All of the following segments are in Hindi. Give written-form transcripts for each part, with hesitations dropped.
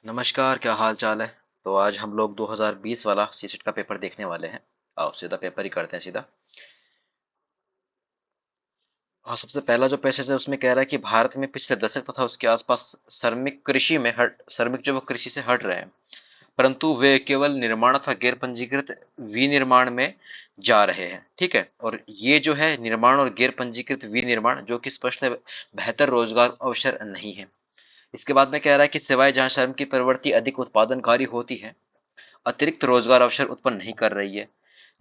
नमस्कार, क्या हाल चाल है। तो आज हम लोग 2020 वाला सीसेट का पेपर देखने वाले हैं। आओ सीधा पेपर ही करते हैं सीधा। हाँ, सबसे पहला जो पैसेज है उसमें कह रहा है कि भारत में पिछले दशक तथा उसके आसपास श्रमिक जो वो कृषि से हट रहे हैं, परंतु वे केवल निर्माण अथवा गैर पंजीकृत विनिर्माण में जा रहे हैं। ठीक है, और ये जो है निर्माण और गैर पंजीकृत विनिर्माण जो कि स्पष्ट है बेहतर रोजगार अवसर नहीं है। इसके बाद में कह रहा है कि सिवाय जहां श्रम की प्रवृत्ति अधिक उत्पादनकारी होती है, अतिरिक्त रोजगार अवसर उत्पन्न नहीं कर रही है,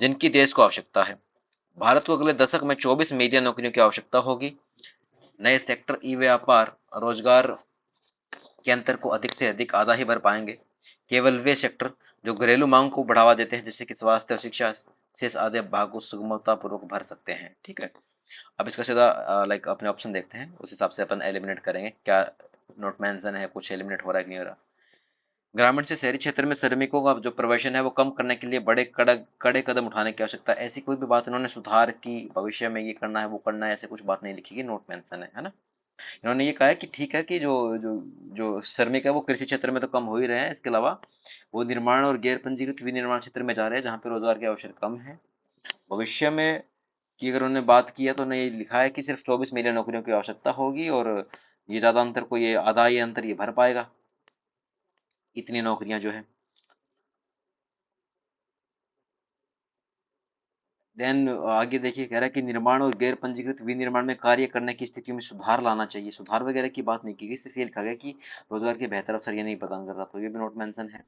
जिनकी देश को आवश्यकता है। भारत को अगले दशक में 24 मिलियन नौकरियों की आवश्यकता होगी। नए सेक्टर ई व्यापार रोजगार के अंतर को अधिक से अधिक आधा ही भर पाएंगे। केवल वे सेक्टर जो घरेलू मांग को बढ़ावा देते हैं, जैसे कि स्वास्थ्य और शिक्षा, शेष आधे भाग को सुगमता पूर्वक भर सकते हैं। ठीक है, अब इसका सीधा लाइक अपने ऑप्शन देखते हैं, उस हिसाब से अपन एलिमिनेट करेंगे क्या नोट मेंशन है, कुछ एलिमिनेट हो रहा है कि नहीं हो रहा। ग्रामीण से शहरी क्षेत्र में श्रमिकों का जो प्रवेशन है वो कम करने के लिए बड़े कड़े कदम उठाने की आवश्यकता है। ऐसी कोई भी बात इन्होंने सुधार की, भविष्य में ये करना है वो करना है, ऐसे कुछ बात नहीं लिखी गई, नोट मेंशन है ना। इन्होंने ये कहा है कि ठीक है कि जो जो जो श्रमिक है वो कृषि क्षेत्र में तो कम हो ही रहे हैं, इसके अलावा वो निर्माण और गैर पंजीकृत विनिर्माण क्षेत्र में जा रहे हैं जहाँ पे रोजगार के अवसर कम है। भविष्य में की अगर उन्होंने बात की है तो उन्होंने ये लिखा है कि सिर्फ 24 मिलियन नौकरियों की आवश्यकता होगी, और ये ज्यादा अंतर को ये आधा ये अंतर ये भर पाएगा, इतनी नौकरियां जो है। देन आगे देखिए, कह रहा है कि निर्माण और गैर पंजीकृत विनिर्माण में कार्य करने की स्थिति में सुधार लाना चाहिए। सुधार वगैरह की बात नहीं की गई, सिर्फ ये लिखा गया कि रोजगार के बेहतर अवसर ये नहीं प्रदान कर रहा, तो ये भी नोट मेंशन है।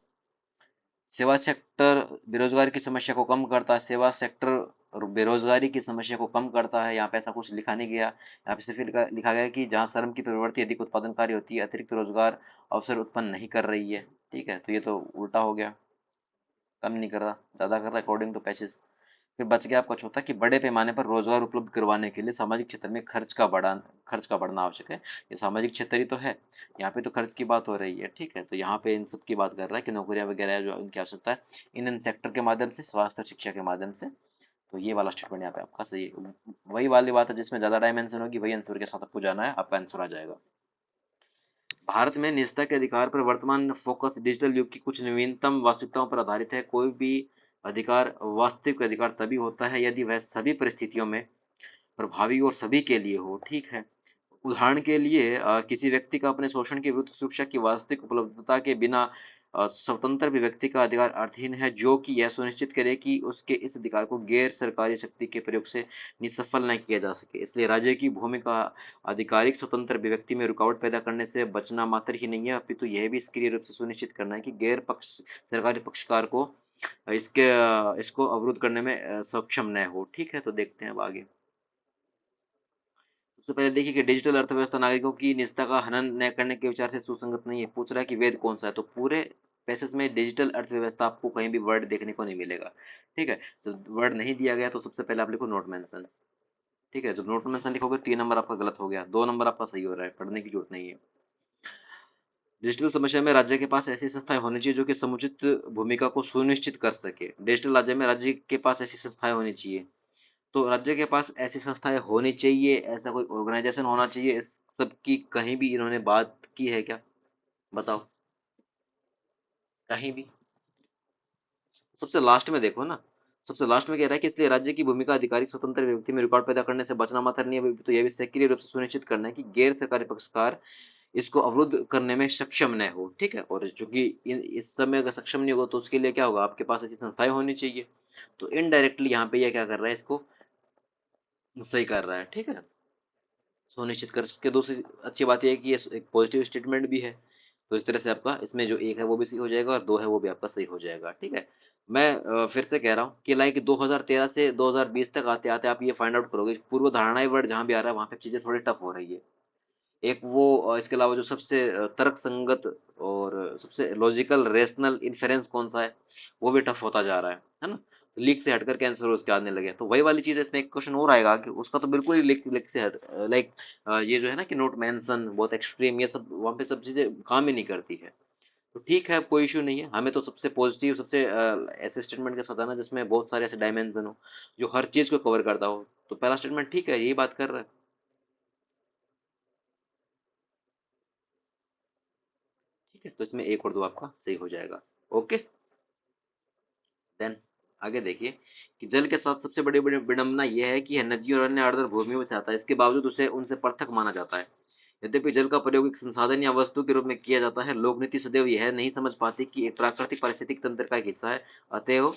सेवा सेक्टर बेरोजगारी की समस्या को कम करता है। सेवा सेक्टर बेरोजगारी की समस्या को कम करता है, यहाँ पे ऐसा कुछ लिखा नहीं गया। यहाँ पे सिर्फ लिखा गया है कि जहाँ श्रम की प्रवृत्ति अधिक उत्पादनकारी होती है, अतिरिक्त रोजगार अवसर उत्पन्न नहीं कर रही है। ठीक है, तो ये तो उल्टा हो गया, कम नहीं कर रहा, ज्यादा कर रहा है अकॉर्डिंग टू पैसेज। फिर बच गया आपका चौथा कि बड़े पैमाने पर रोजगार उपलब्ध करवाने के लिए सामाजिक क्षेत्र में खर्च का बढ़ना आवश्यक है। ये सामाजिक क्षेत्र ही तो है, यहाँ पे तो खर्च की बात हो रही है। ठीक है, तो यहाँ पे इन सब की बात कर रहा है कि नौकरियां वगैरह जो इनकी आवश्यकता है, इन सेक्टर के माध्यम से, स्वास्थ्य और शिक्षा के माध्यम से। तो ये वाला स्टेटमेंट यहाँ पे आपका सही है। वही वाली बात है, जिसमें ज्यादा डायमेंशन होगी वही आंसर के साथ आपको जाना है, आपका आंसर आ जाएगा। भारत में निजता के अधिकार पर वर्तमान फोकस डिजिटल युग की कुछ नवीनतम वास्तविकताओं पर आधारित है। कोई भी अधिकार वास्तविक अधिकार तभी होता है यदि वह सभी परिस्थितियों में प्रभावी और सभी के लिए हो। ठीक है, उदाहरण के लिए किसी व्यक्ति का अपने शोषण के विरुद्ध सुरक्षा की वास्तविक उपलब्धता के बिना स्वतंत्र भी व्यक्ति का अधिकार अर्थहीन है, जो कि यह सुनिश्चित करे कि उसके इस अधिकार को गैर सरकारी शक्ति के प्रयोग से निष्फल न किया जा सके। इसलिए राज्य की भूमिका आधिकारिक स्वतंत्र अभिव्यक्ति में रुकावट पैदा करने से बचना मात्र ही नहीं है, अपितु यह भी सक्रिय रूप से सुनिश्चित करना है कि गैर पक्ष सरकारी पक्षकार को इसको अवरुद्ध करने में सक्षम न हो। ठीक है, तो देखते हैं अब आगे। सबसे पहले देखिए कि डिजिटल अर्थव्यवस्था नागरिकों की निजता का हनन न करने के विचार से सुसंगत नहीं है। पूछ रहा है कि वेद कौन सा है, तो पूरे पैसेज में डिजिटल अर्थव्यवस्था आपको कहीं भी वर्ड देखने को नहीं मिलेगा। ठीक है, तो वर्ड नहीं दिया गया तो सबसे पहले आप लिखो नोट मेंशन। ठीक है, तो नोट मेंशन लिखोगे 3 नंबर आपका गलत हो गया, 2 नंबर आपका सही हो रहा है, पढ़ने की जरूरत नहीं है। डिजिटल समस्या में राज्य के पास ऐसी संस्थाएं होनी चाहिए जो कि समुचित भूमिका को सुनिश्चित कर सके। डिजिटल राज्य में राज्य के पास ऐसी संस्थाएं होनी चाहिए, तो राज्य के पास ऐसी संस्थाएं होनी चाहिए, ऐसा कोई ऑर्गेनाइजेशन होना चाहिए। इस सब की कहीं भी इन्होंने बात की है क्या, बताओ, कहीं भी। सबसे लास्ट में देखो ना, सबसे लास्ट में कह रहा है कि इसलिए राज्य की भूमिका आधिकारिक स्वतंत्र व्यक्ति में रुकावट पैदा करने से बचना मात्र नहीं है, तो यह भी सक्रिय रूप से सुनिश्चित करना है कि गैर सरकारी पक्षकार इसको अवरुद्ध करने में सक्षम न हो। ठीक है, और चूंकि इस समय अगर सक्षम नहीं होगा तो उसके लिए क्या होगा, आपके पास ऐसी संस्थाएं होनी चाहिए। तो इनडायरेक्टली यहाँ पे यह क्या कर रहा है, इसको सही कर रहा है। ठीक है, सुनिश्चित कर सके। दूसरी अच्छी बात यह है कि ये एक पॉजिटिव स्टेटमेंट भी है, तो इस तरह से आपका इसमें जो एक है वो भी सही हो जाएगा और दो है वो भी आपका सही हो जाएगा। ठीक है, मैं फिर से कह रहा हूँ कि लाइक 2013 से 2020 तक आते आते आप ये फाइंड आउट करोगे, पूर्व धारणाएं वर्ड जहाँ भी आ रहा है वहाँ पे चीजें थोड़ी टफ हो रही है। एक वो इसके अलावा जो सबसे तर्क संगत और सबसे लॉजिकल रेशनल इन्फेरेंस कौन सा है, वो भी टफ होता जा रहा है ना। लीक से हटकर के आंसर उसके आने लगे, तो वही वाली चीज है, इसमें एक क्वेश्चन और आएगा कि उसका तो बिल्कुल ही लीक लीक से हट, लाइक ये जो है ना कि नोट मेंशन बहुत एक्सट्रीम, ये सब वहाँ पे सब चीजें काम ही नहीं करती है। तो ठीक है, कोई इशू नहीं है, हमें तो सबसे पॉजिटिव सबसे ऐसे स्टेटमेंट के साथ आना जिसमें बहुत सारे ऐसे डायमेंशन हो, जो हर चीज को कवर करता हो। तो पहला स्टेटमेंट ठीक है, यही बात कर रहा है। ठीक है, तो इसमें एक और दो आपका सही हो जाएगा। ओके, देन आगे देखिए कि जल के साथ सबसे बड़ी बड़ी विडंबना यह है कि यह नदियों और अन्य आर्द्र भूमियों में से आता है, इसके बावजूद उसे उनसे पृथक माना जाता है। यद्यपि जल का प्रयोग एक संसाधन या वस्तु के रूप में किया जाता है, लोक नीति सदैव यह नहीं समझ पाती कि एक प्राकृतिक पारिस्थितिक तंत्र का एक हिस्सा है। अतएव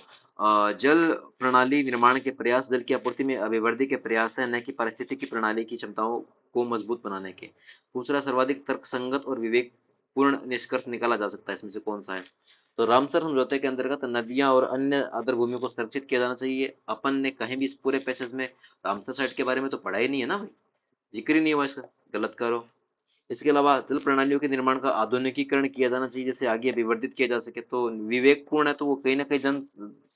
जल प्रणाली निर्माण के प्रयास जल की आपूर्ति में अभिवृद्धि के प्रयास है, न कि पारिस्थितिकी प्रणाली की क्षमताओं को मजबूत बनाने के। दूसरा सर्वाधिक तर्कसंगत और विवेकपूर्ण निष्कर्ष निकाला जा सकता है, इसमें से कौन सा है? तो रामसर समझौते के अंतर्गत नदियां और अन्य आर्द्र भूमियों को संरक्षित किया जाना चाहिए। अपन ने कहीं भी इस पूरे पैसेज में रामसर साइट के बारे में तो पढ़ा ही नहीं है ना भाई, जिक्र ही नहीं हुआ इसका, गलत करो। इसके अलावा जल प्रणालियों के निर्माण का आधुनिकीकरण किया जाना चाहिए, जैसे आगे अभिवर्धित किया जा सके। तो विवेकपूर्ण है तो वो कहीं ना कहीं जन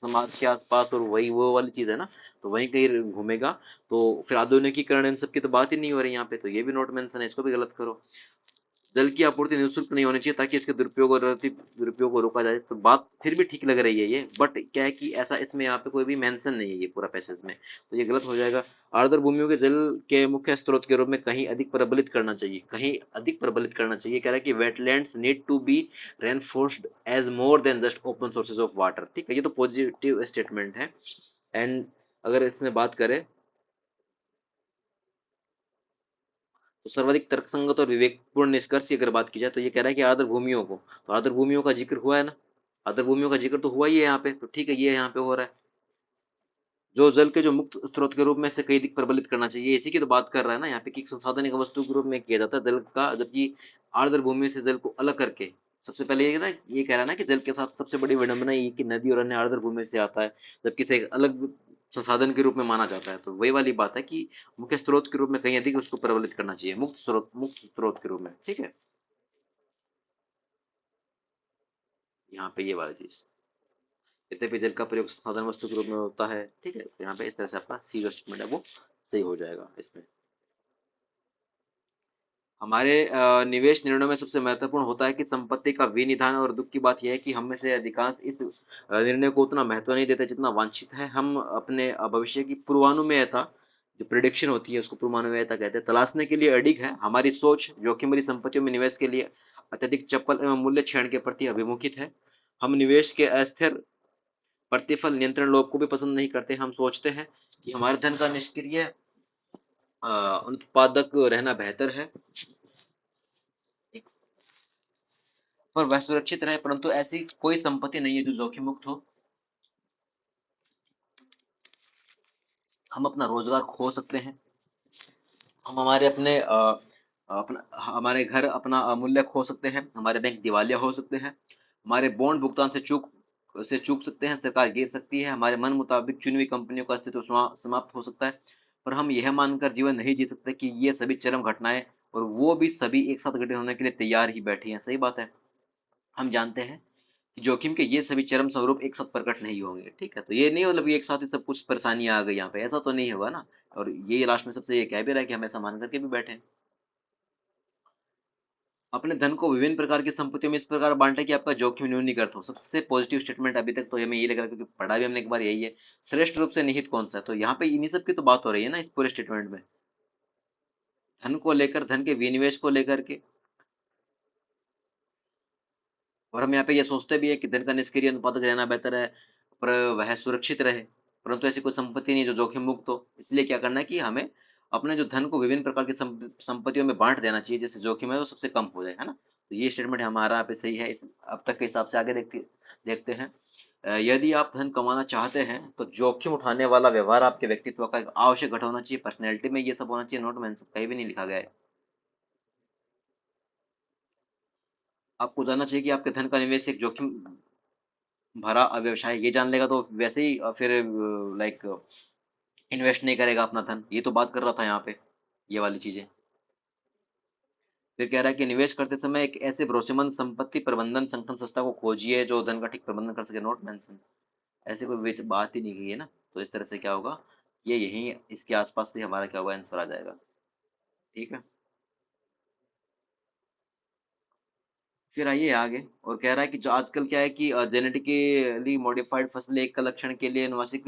समाज के आसपास और वही वो वाली चीज है ना, तो वहीं कहीं घूमेगा। तो फिर आधुनिकीकरण इन सब की तो बात ही नहीं हो रही यहाँ पे, तो ये भी नोट मेंशन है, इसको भी गलत करो। जल की आपूर्ति निःशुल्क नहीं होनी चाहिए ताकि इसके दुरुपयोग और अति दुरुपयोग को रोका जाए, तो बात फिर भी ठीक लग रही है ये, बट क्या है कि ऐसा इसमें यहाँ पे कोई भी मेंशन नहीं है ये पूरा पैसेज में, तो ये गलत हो जाएगा। आर्द्र भूमियों के जल के मुख्य स्रोत के रूप में कहीं अधिक प्रबलित करना चाहिए, कहीं अधिक प्रबलित करना चाहिए। कह रहा है कि wetlands need to be reinforced as more than just open sources of water. ठीक है, ये तो पॉजिटिव स्टेटमेंट है। एंड अगर इसमें बात करें तो सर्वाधिक तर्कसंगत और विवेकपूर्ण निष्कर्ष की अगर बात की जाए तो ये कह रहा है कि आर्द्र भूमियों को, तो आर्द्र भूमियों का जिक्र हुआ है ना, आर्द्र भूमियों का जिक्र तो हुआ ही है यहाँ पे, तो ठीक है ये यहाँ पे हो रहा है। जो जल के जो मुक्त स्रोत के रूप में से कई अधिक प्रबलित करना चाहिए, इसी की तो बात कर रहा है ना यहाँ पे कि एक संसाधन एक वस्तु के रूप में किया जाता है जल का, जबकि आर्द्र भूमि से जल को अलग करके सबसे पहले ये कह रहा है ना कि जल के साथ सबसे बड़ी विडंबना ये कि नदी और अन्य आर्द्र भूमि से आता है, जबकि इसे एक अलग संसाधन के रूप में माना जाता है। तो वही वाली बात है कि मुख्य स्रोत के रूप में कहीं अधिक उसको प्रबलित करना चाहिए, मुक्त स्रोत के रूप में। ठीक है, यहाँ पे ये वाली चीज, यद्यपि जल का प्रयोग साधारण वस्तु के रूप में होता है। ठीक है, तो यहाँ पे इस तरह से आपका सी जो स्टेटमेंट है वो सही हो जाएगा इसमें। हमारे निवेश निर्णयों में सबसे महत्वपूर्ण होता है कि संपत्ति का विनिधान, और दुख की बात यह है कि हम में से अधिकांश इस निर्णय को उतना महत्व नहीं देते जितना वांछित है। हम अपने भविष्य की पूर्वानुमेयता, जो प्रिडिक्शन होती है उसको पूर्वानुमेयता कहते हैं, तलाशने के लिए अडिग है। हमारी सोच जोखिम भरी संपत्तियों में निवेश के लिए अत्यधिक चपल एवं मूल्य क्षरण के प्रति अभिमुखित है। हम निवेश के अस्थिर प्रतिफल नियंत्रण लोग को भी पसंद नहीं करते। हम सोचते हैं कि हमारे धन का निष्क्रिय उत्पादक रहना बेहतर है, पर वह सुरक्षित रहे, परंतु ऐसी कोई संपत्ति नहीं है जो जोखिम मुक्त हो। हम अपना रोजगार खो सकते हैं, हम हमारे अपने अपना हमारे घर अपना मूल्य खो सकते हैं, हमारे बैंक दिवालिया हो सकते हैं, हमारे बॉन्ड भुगतान से चूक सकते हैं, सरकार गिर सकती है, हमारे मन मुताबिक चुनी हुई कंपनियों का अस्तित्व समाप्त हो सकता है। पर हम यह मानकर जीवन नहीं जी सकते कि ये सभी चरम घटनाएं और वो भी सभी एक साथ घटित होने के लिए तैयार ही बैठी हैं। सही बात है, हम जानते हैं कि जोखिम के ये सभी चरम स्वरूप एक साथ प्रकट नहीं होंगे। ठीक है, तो ये नहीं मतलब एक साथ ही सब कुछ परेशानियां आ गई यहाँ पे, ऐसा तो नहीं होगा ना। और ये लास्ट में सबसे ये कह भी रहा है कि हम ऐसा मान करके भी बैठे हैं। अपने धन को विभिन्न प्रकार की संपत्तियों में इस प्रकार बांटे कि आपका जोखिम न्यूनीकृत हो। सबसे पॉजिटिव स्टेटमेंट अभी तक तो हमें ये लग रहा है, क्योंकि पढ़ा भी हमने एक बार यही है। श्रेष्ठ रूप से निहित कौन सा है, तो यहाँ पे इन्हीं सब की तो बात हो रही है ना इस पूरे स्टेटमेंट में, धन को लेकर, धन के विनिवेश को लेकर के। और हम यहाँ पे ये सोचते भी है कि धन का निष्क्रिय अनुपातक रहना बेहतर है, पर वह सुरक्षित रहे, परंतु ऐसी कोई संपत्ति नहीं जो जोखिम मुक्त हो। इसलिए क्या करना है कि हमें अपने जो धन को विभिन्न प्रकार की संपत्तियों में बांट देना चाहिए, जिससे जोखिम है वो सबसे कम हो जाए, है ना। तो ये स्टेटमेंट हमारा यहाँ पे सही है इस अब तक के हिसाब से। आगे देखते हैं। यदि आप धन कमाना चाहते हैं तो जोखिम उठाने वाला व्यवहार आपके व्यक्तित्व का एक आवश्यक घटक होना चाहिए, पर्सनैलिटी में ये सब होना चाहिए। नोट में कहीं भी नहीं लिखा गया है। आपको जानना चाहिए कि आपके धन का निवेश एक जोखिम भरा व्यवसाय, ये जान लेगा तो वैसे ही फिर लाइक इन्वेस्ट नहीं करेगा अपना धन। ये तो बात कर रहा था यहाँ पे, ये वाली चीजें। फिर कह रहा है कि निवेश करते समय एक ऐसे भरोसेमंद संपत्ति प्रबंधन संगठन संस्था को खोजिए जो धन का ठीक प्रबंधन कर सके। नोट मेंशन, ऐसे कोई बात ही नहीं की है ना। तो इस तरह से क्या होगा, ये यही इसके आसपास से हमारा क्या होगा, आंसर आ जाएगा। ठीक है, फिर आइए आगे। और कह रहा है कि जो आजकल क्या है कि जेनेटिकली मॉडिफाइड फसलें एक लक्षण के लिए अनुवांशिक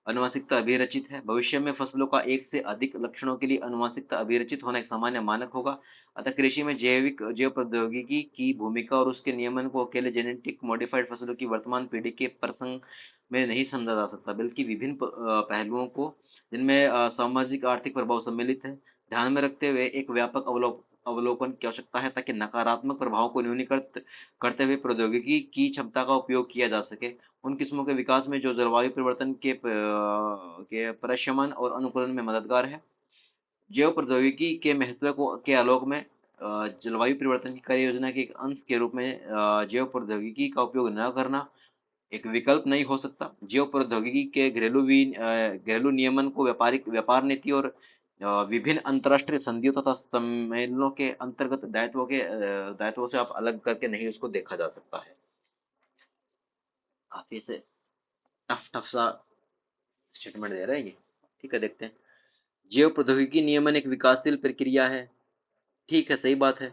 अनुवांशिकता अभिरचित है। भविष्य में फसलों का एक से अधिक लक्षणों के लिए अनुवांशिकता अभिरचित होना एक सामान्य मानक होगा। अतः कृषि में जैव प्रौद्योगिकी की भूमिका और उसके नियमन को अकेले जेनेटिक मॉडिफाइड फसलों की वर्तमान पीढ़ी के प्रसंग में नहीं समझा जा सकता, बल्कि विभिन्न पहलुओं को, जिनमें सामाजिक आर्थिक प्रभाव सम्मिलित है, ध्यान में रखते हुए एक व्यापक अवलोकन की आवश्यकता है, ताकि नकारात्मक प्रभावों को न्यूनीकृत करते हुए प्रौद्योगिकी की क्षमता का उपयोग किया जा सके। उन किस्मों के विकास में जो जलवायु परिवर्तन के प्रशमन और अनुकूलन में मददगार है। जैव प्रौद्योगिकी के महत्व के आलोक में जलवायु परिवर्तन की कार्य योजना के एक अंश के रूप में जैव प्रौद्योगिकी का उपयोग न करना एक विकल्प नहीं हो सकता। जैव प्रौद्योगिकी के घरेलू नियमन को व्यापारिक व्यापार नीति और विभिन्न अंतर्राष्ट्रीय संधियों तथा सम्मेलनों के अंतर्गत दायित्वों से आप अलग करके नहीं उसको देखा जा सकता है। काफी से टफ टफ सा स्टेटमेंट दे रहे हैं ये। ठीक है, देखते हैं। जैव प्रौद्योगिकी नियमन एक विकासशील प्रक्रिया है। ठीक है, सही बात है।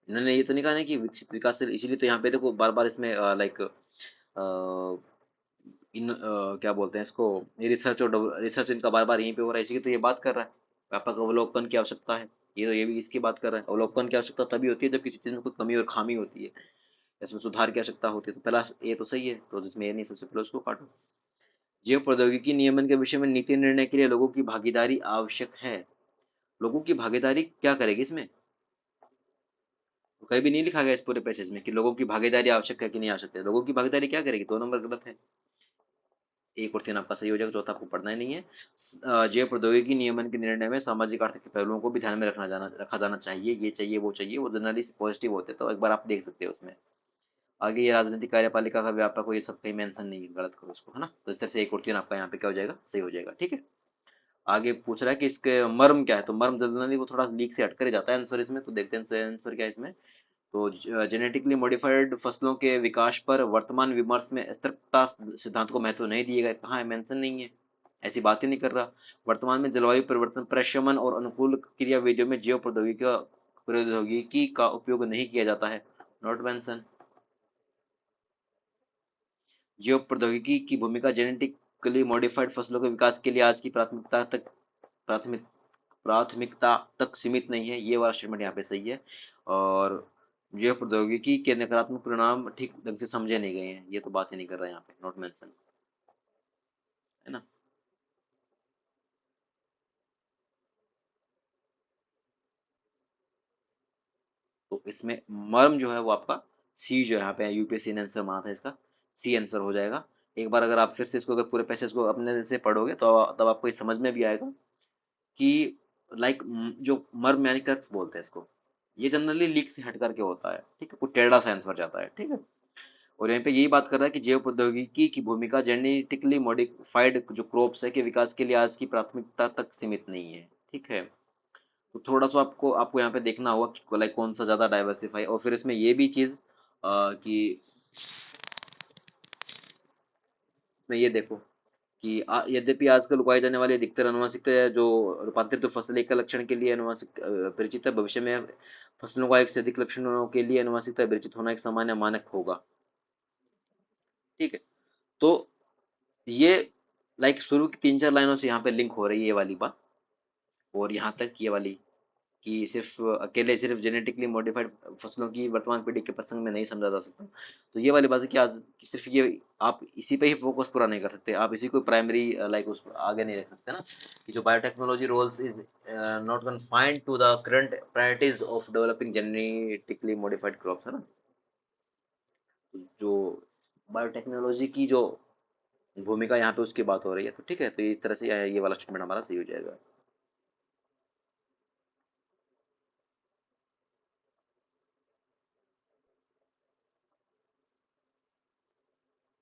इन्होंने ये तो नहीं कहा ना कि विकसित विकासशील, इसीलिए तो यहाँ पे देखो बार बार इसमें लाइक क्या बोलते हैं इसको, रिसर्च और रिसर्च इनका बार बार यहीं पे हो रहा है, इसी की तो ये बात कर रहा है। व्यापक अवलोकन की आवश्यकता है, ये तो ये भी इसकी बात कर रहा है। अवलोकन की आवश्यकता तभी होती है जब किसी चीज में कोई कमी और खामी होती है, इसमें सुधार की आवश्यकता होती है। तो पहला ये तो सही है, तो जिसमें ये नहीं, सबसे पहले उसको काटो। जैव प्रौद्योगिकी नियमन के विषय में नीति निर्णय के लिए लोगों की भागीदारी आवश्यक है। लोगों की भागीदारी क्या करेगी इसमें? तो कहीं भी नहीं लिखा गया इस पूरे पैसेज में कि लोगों की भागीदारी आवश्यक है कि नहीं आवश्यक है। लोगों की भागीदारी क्या करेगी? 2 नंबर गलत है। एक और 3 आपका सही हो जाएगा, चौथा आपको पढ़ना ही नहीं है। जैव प्रौद्योगिकी नियमन के निर्णय में सामाजिक आर्थिक पहलुओं को भी ध्यान में रखा जाना चाहिए। ये चाहिए वो चाहिए, वो जनरली पॉजिटिव होते हैं, तो एक बार आप देख सकते हो उसमें। आगे ये राजनीतिक कार्यपालिका का व्यापक हो, ये सब कहीं मेंशन नहीं है, गलत करो उसको, है ना। तो इस तरह से एक और 3 आपका यहाँ पे क्या हो जाएगा? सही हो जाएगा। ठीक है। आगे पूछ रहा है कि इसके मर्म क्या है, तो मर्म जनरली वो थोड़ा लीक से हटकर ही जाता है आंसर इसमें। तो देखते हैं आंसर क्या है इसमें। तो जेनेटिकली मॉडिफाइड फसलों के विकास पर वर्तमान विमर्श में स्तरता सिद्धांत को महत्व नहीं दिया गया। कहाँ है? मेंशन नहीं है, ऐसी बात ही नहीं कर रहा। वर्तमान में जलवायु परिवर्तन प्रशमन और अनुकूल क्रिया विधियों में जैव प्रौद्योगिकी का उपयोग नहीं किया जाता है। Not mention. जैव प्रौद्योगिकी की भूमिका जेनेटिकली मॉडिफाइड फसलों के विकास के लिए आज की प्राथमिक प्राथमिकता तक सीमित नहीं है। ये वाला स्टेटमेंट यहाँ पे सही है। और जैव प्रौद्योगिकी के नकारात्मक परिणाम ठीक ढंग से समझे नहीं गए हैं, ये तो बात ही नहीं कर रहा है यहाँ पे, नॉट मेंशन, है ना। तो इसमें मर्म जो है वो आपका सी जो है यहाँ पे यूपीएससी ने आंसर माना था इसका, सी आंसर हो जाएगा। एक बार अगर आप फिर से इसको अगर पूरे पैसेज को अपने से पढ़ोगे तो तब आपको ये समझ में भी आएगा कि लाइक जो मर्म यानी क्रक्स बोलते हैं इसको, ये जनरली लीक से हट करके होता है। ठीक है, कुछ टेढ़ा सा आंसर जाता है। ठीक है। और यहाँ पे यही बात कर रहा है कि जैव प्रौद्योगिकी की भूमिका जेनेटिकली मॉडिफाइड जो क्रॉप्स है के विकास के लिए आज की प्राथमिकता तक सीमित नहीं है। ठीक है। तो थोड़ा सा आपको आपको यहाँ पे देखना होगा कि लाइक कौन सा ज्यादा डाइवर्सिफाई, और फिर इसमें ये भी चीज कि इसमें ये देखो कि यद्यपि आजकल उगाई जाने वाली अधिकतर अनुवांशिक जो रूपांतरित तो फसल एक लक्षण के लिए अनुवांशिक परिचित है, भविष्य में फसलों का एक से अधिक लक्षणों के लिए अनुवांशिकता परिचित होना एक सामान्य मानक होगा। ठीक है। तो ये लाइक शुरू की 3-4 लाइनों से यहाँ पे लिंक हो रही है ये वाली बात, और यहाँ तक ये वाली कि सिर्फ अकेले सिर्फ जेनेटिकली मॉडिफाइड फसलों की वर्तमान पीढ़ी के प्रसंग में नहीं समझा जा सकता। तो ये वाली बात है कि आज कि सिर्फ ये आप इसी पे ही फोकस पूरा नहीं कर सकते, आप इसी को प्राइमरी लाइक उस आगे नहीं रख सकते ना, कि जो biotechnology roles is not confined to the current priorities of developing genetically modified crops, है ना। तो जो बायोटेक्नोलॉजी की जो भूमिका यहाँ पे उसकी बात हो रही है, तो ठीक है, तो इस तरह से ये वाला स्टेटमेंट हमारा सही हो जाएगा।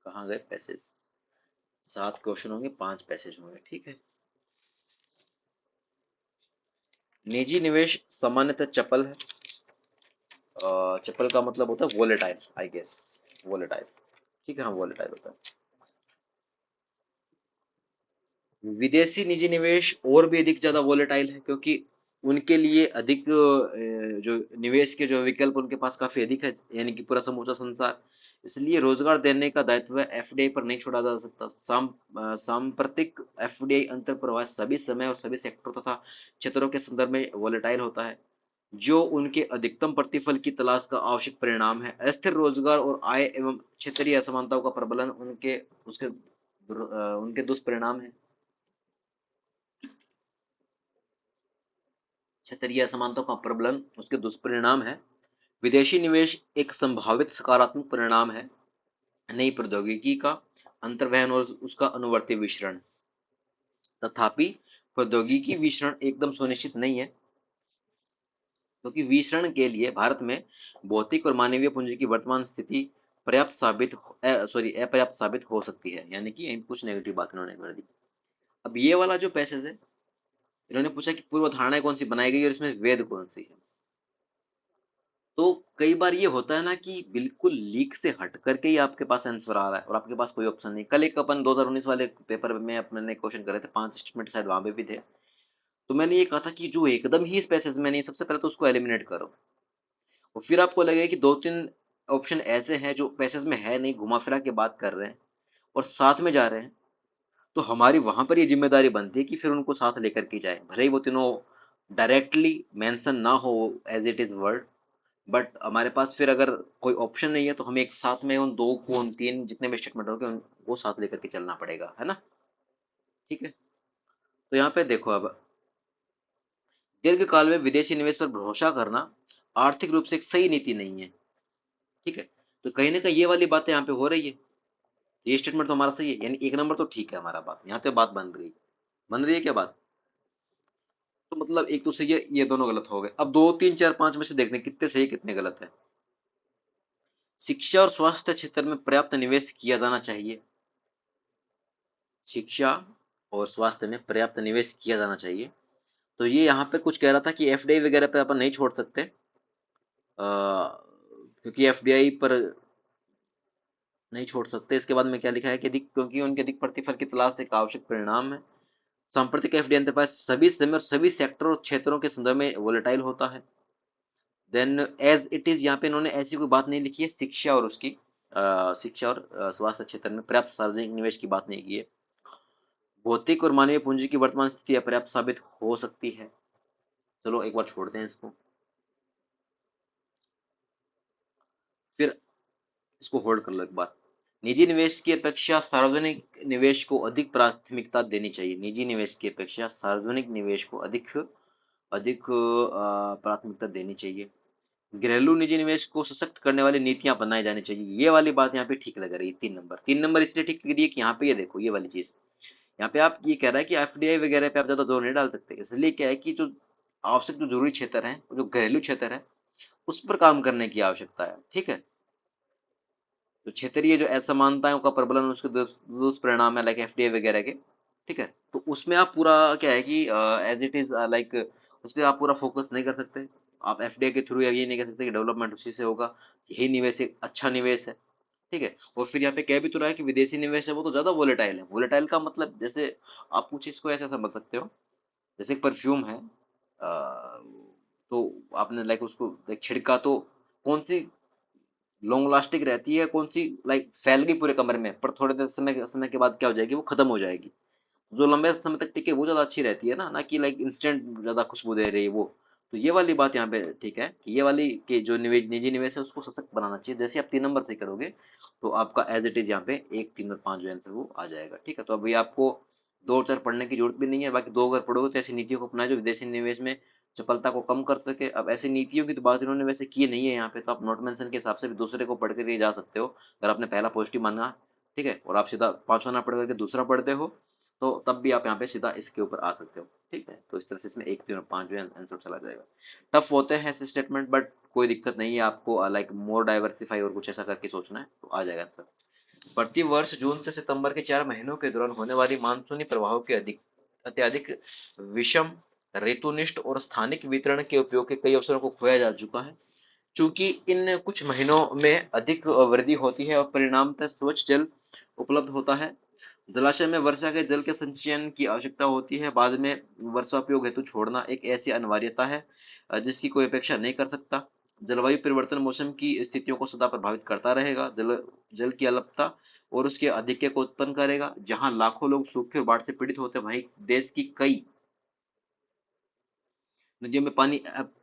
कहाँ गए पैसेज? 7 क्वेश्चन होंगे, 5 पैसेज होंगे। ठीक है। निजी निवेश सामान्यतः चपल है। चपल का मतलब होता है वोलेटाइल, आई गेस, वोलेटाइल। ठीक है, हाँ वोलेटाइल होता है। विदेशी निजी निवेश और भी अधिक ज्यादा वोलेटाइल है, क्योंकि उनके लिए अधिक जो निवेश के जो विकल्प उनके पास काफी अधिक है, यानी कि पूरा समूचा संसार। इसलिए रोजगार देने का दायित्व एफडीआई पर नहीं छोड़ा जा सकता। सांप्रतिक एफडीआई अंतर्प्रवाह सभी समय और सभी सेक्टर तथा क्षेत्रों के संदर्भ में वोलेटाइल होता है, जो उनके अधिकतम प्रतिफल की तलाश का आवश्यक परिणाम है। अस्थिर रोजगार और आय एवं क्षेत्रीय असमानताओं का प्रबलन उनके दुष्परिणाम है। क्षेत्रीय असमानताओं का प्रबलन उसके दुष्परिणाम है। विदेशी निवेश एक संभावित सकारात्मक परिणाम है नई प्रौद्योगिकी का अंतर्वहन और उसका अनुवर्ती विचरण। तथापि प्रौद्योगिकी विचरण एकदम सुनिश्चित नहीं है, क्योंकि विचरण के लिए भारत में भौतिक और मानवीय पूंजी की वर्तमान स्थिति अपर्याप्त साबित हो सकती है, यानी कि यहीं कुछ नेगेटिव बात इन्होंने कर दी। अब ये वाला जो पैसेज है, इन्होंने पूछा कि पूर्व धारणाएं कौन सी बनाई गई और इसमें वेद कौन सी है। तो कई बार ये होता है ना कि बिल्कुल लीक से हट करके ही आपके पास आंसर आ रहा है और आपके पास कोई ऑप्शन नहीं। कल एक अपन 2019 वाले पेपर में अपने क्वेश्चन करे थे, 5 स्टेटमेंट शायद वहां पे भी थे। तो मैंने ये कहा था कि जो एकदम ही इस पैसेज में नहीं, सबसे पहले तो उसको एलिमिनेट करो, और फिर आपको लगेगा कि 2-3 ऑप्शन ऐसे हैं जो पैसेज में है नहीं, घुमा फिरा के बात कर रहे हैं और साथ में जा रहे हैं। तो हमारी वहां पर ये जिम्मेदारी बनती है कि फिर उनको साथ लेकर के जाए, भले ही वो तीनों डायरेक्टली मेंशन ना हो as it is word, but हमारे पास फिर अगर कोई ऑप्शन नहीं है तो हमें एक साथ में उन दो को, उन तीन जितने भी स्टेटमेंट होंगे उनको साथ लेकर के चलना पड़ेगा, है ना। ठीक है। तो यहाँ पे देखो, अब दीर्घकाल में विदेशी निवेश पर भरोसा करना आर्थिक रूप से एक सही नीति नहीं है। ठीक है। तो कहीं ना कहीं ये वाली बातें यहाँ पे हो रही है। ये स्टेटमेंट तो हमारा सही है, यानी एक नंबर तो ठीक है हमारा, बात यहाँ पे बात बन रही है क्या बात। तो मतलब एक तो सही है, ये दोनों गलत हो गए। अब 2 3 4 5 में से देखने कितने सही कितने गलत है। शिक्षा और स्वास्थ्य क्षेत्र में पर्याप्त निवेश किया जाना चाहिए। शिक्षा और स्वास्थ्य में पर्याप्त निवेश किया जाना चाहिए। तो ये यहाँ पे कुछ कह रहा था कि एफडीआई वगैरह पे अपन नहीं छोड़ सकते, क्योंकि एफडीआई पर नहीं छोड़ सकते। इसके बाद में क्या लिखा है कि अधिक, क्योंकि उनके अधिक प्रतिफल की तलाश एक आवश्यक परिणाम है। सांप्रतिक एफडीआई एंटरप्राइज सभी समय और सभी सेक्टर और क्षेत्रों के संदर्भ में वोलेटाइल होता है। देन एज इट इज, यहाँ पे इन्होंने ऐसी कोई बात नहीं लिखी है शिक्षा और उसकी शिक्षा और स्वास्थ्य क्षेत्र में पर्याप्त सार्वजनिक निवेश की बात नहीं की है। भौतिक और मानवीय पूंजी की वर्तमान स्थिति अपर्याप्त साबित हो सकती है। चलो एक बार छोड़ते हैं इसको, फिर इसको होल्ड कर लो एक बार। निजी निवेश की अपेक्षा सार्वजनिक निवेश को अधिक प्राथमिकता देनी चाहिए। निजी निवेश की अपेक्षा सार्वजनिक निवेश को अधिक अधिक प्राथमिकता देनी चाहिए। घरेलू निजी निवेश को सशक्त करने वाली नीतियां बनाई जानी चाहिए। ये वाली बात यहाँ पे ठीक लग रही है। 3 नंबर इसलिए ठीक लग रही है कि यहाँ पे ये देखो, ये वाली चीज यहाँ पे आप ये कह रहा है कि एफडीआई वगैरह पे आप ज्यादा जोर नहीं डाल सकते। इसलिए क्या है कि जो आवश्यक जो जरूरी क्षेत्र है, जो घरेलू क्षेत्र है, उस पर काम करने की आवश्यकता है। ठीक है। तो क्षेत्रीय जो असमानताओं का प्रबलन, उसके दुष्परिणाम है लाइक एफडीआई वगैरह के। ठीक है। तो उसमें आप पूरा क्या है कि एज इट इज लाइक उस पर आप पूरा फोकस नहीं कर सकते। आप एफडीआई के थ्रू ये नहीं कह सकते कि डेवलपमेंट उसी से होगा। यही निवेश एक अच्छा निवेश है। ठीक है। और फिर यहाँ पे कह भी तो रहा है कि विदेशी निवेश है वो तो ज्यादा वोलेटाइल है। वोलेटाइल का मतलब जैसे आप कुछ इसको ऐसे समझ सकते हो, जैसे एक परफ्यूम है, तो आपने लाइक उसको लाइक छिड़का तो कौन सी लॉन्ग लास्टिंग रहती है, कौन सी लाइक फैल गई पूरे कमरे में, पर थोड़े देर समय के बाद क्या हो जाएगी, वो खत्म हो जाएगी। जो लंबे समय तक टिके वो ज्यादा अच्छी रहती है ना कि लाइक इंस्टेंट ज्यादा खुशबू दे रही है वो। तो ये वाली बात यहाँ पे ठीक है कि ये वाली कि जो निवेश निजी निवेश है उसको सशक्त बनाना चाहिए। जैसे आप 3 नंबर से करोगे तो आपका एज इट इज यहाँ पे 1 3 और 5 जो आंसर वो आ जाएगा। ठीक है। तो अभी आपको 2 और 4 पढ़ने की जरूरत भी नहीं है। बाकी 2 अगर पढ़ोगे तो ऐसी नीतियों को अपनाए जो विदेशी निवेश में चपलता को कम कर सके। अब ऐसी नीतियों की तो बात इन्होंने वैसे की नहीं है यहाँ पे, तो आप नोट मेंशन के हिसाब से भी दूसरे को पढ़ के जा सकते हो अगर आपने पहला पॉजिटिव माना। ठीक है। और आप सीधा 5वां ना पढ़ करके दूसरा पढ़ते हो तो तब भी आप यहाँ पे सीधा इसके ऊपर आ सकते हो। ठीक है। तो इस तरह से इसमें 1 3 और 5 जो है आंसर चला जाएगा। टफ होते हैं ऐसे स्टेटमेंट, बट कोई दिक्कत नहीं है। आपको लाइक मोर डाइवर्सिफाई और कुछ ऐसा करके सोचना है तो आ जाएगा आंसर। प्रति वर्ष जून से सितंबर के 4 महीनों के दौरान होने वाली मानसूनी प्रवाहों के अत्यधिक विषम, ऋतुनिष्ठ और स्थानिक वितरण के उपयोग के कई अवसरों को खोया जा चुका है। चूंकि इन कुछ महीनों में अधिक वृद्धि होती है और परिणामतः स्वच्छ जल उपलब्ध होता है, जलाशय में वर्षा के जल के संचयन की आवश्यकता होती है, बाद में वर्षा उपयोग हेतु छोड़ना एक ऐसी अनिवार्यता है जिसकी कोई अपेक्षा नहीं कर सकता। जलवायु परिवर्तन मौसम की स्थितियों को सदा प्रभावित करता रहेगा। जल जल की अल्पता और उसके अधिक्य को उत्पन्न करेगा। जहां लाखों लोग सूखे और बाढ़ से पीड़ित होते हैं, वहीं देश की कई नदियों में पानी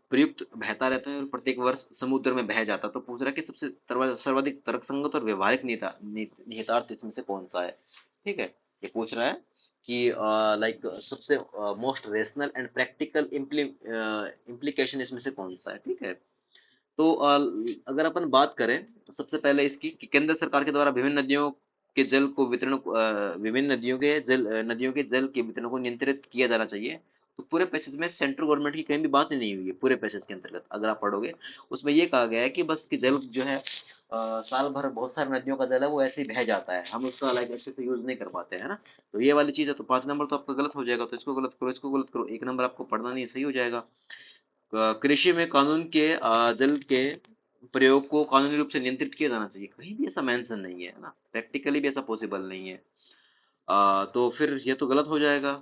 प्रयुक्त बहता रहता है और प्रत्येक वर्ष समुद्र में बह जाता है। तो पूछ रहा है कि सबसे सर्वाधिक तर्कसंगत और व्यवहारिक निहितार्थ इसमें से कौन सा है। ठीक है, ये पूछ रहा है कि लाइक सबसे most rational and practical implication इसमें से कौन सा है। ठीक है, तो अगर अपन बात करें सबसे पहले इसकी कि केंद्र सरकार के द्वारा विभिन्न नदियों के जल को विभिन्न नदियों के जल के वितरण को नियंत्रित किया जाना चाहिए। तो पूरे पैसेज में सेंट्रल गवर्नमेंट की कहीं भी बात ही नहीं हुई है। पूरे पैसेज के अंतर्गत अगर आप पढ़ोगे, उसमें ये कहा गया है कि बस कि जल जो है साल भर बहुत सारी नदियों का जल है वो ऐसे ही बह जाता है, हम उसका लाइक अच्छे से यूज नहीं कर पाते हैं ना। तो ये वाली चीज है, तो 5 नंबर तो आपका गलत हो जाएगा। तो इसको गलत करो, इसको गलत करो, 1 नंबर आपको पढ़ना नहीं है, सही हो जाएगा। कृषि में कानून के जल के प्रयोग को कानूनी रूप से नियंत्रित किया जाना चाहिए, कहीं भी ऐसा मेंशन नहीं है ना, प्रैक्टिकली भी ऐसा पॉसिबल नहीं है। तो फिर ये तो गलत हो जाएगा।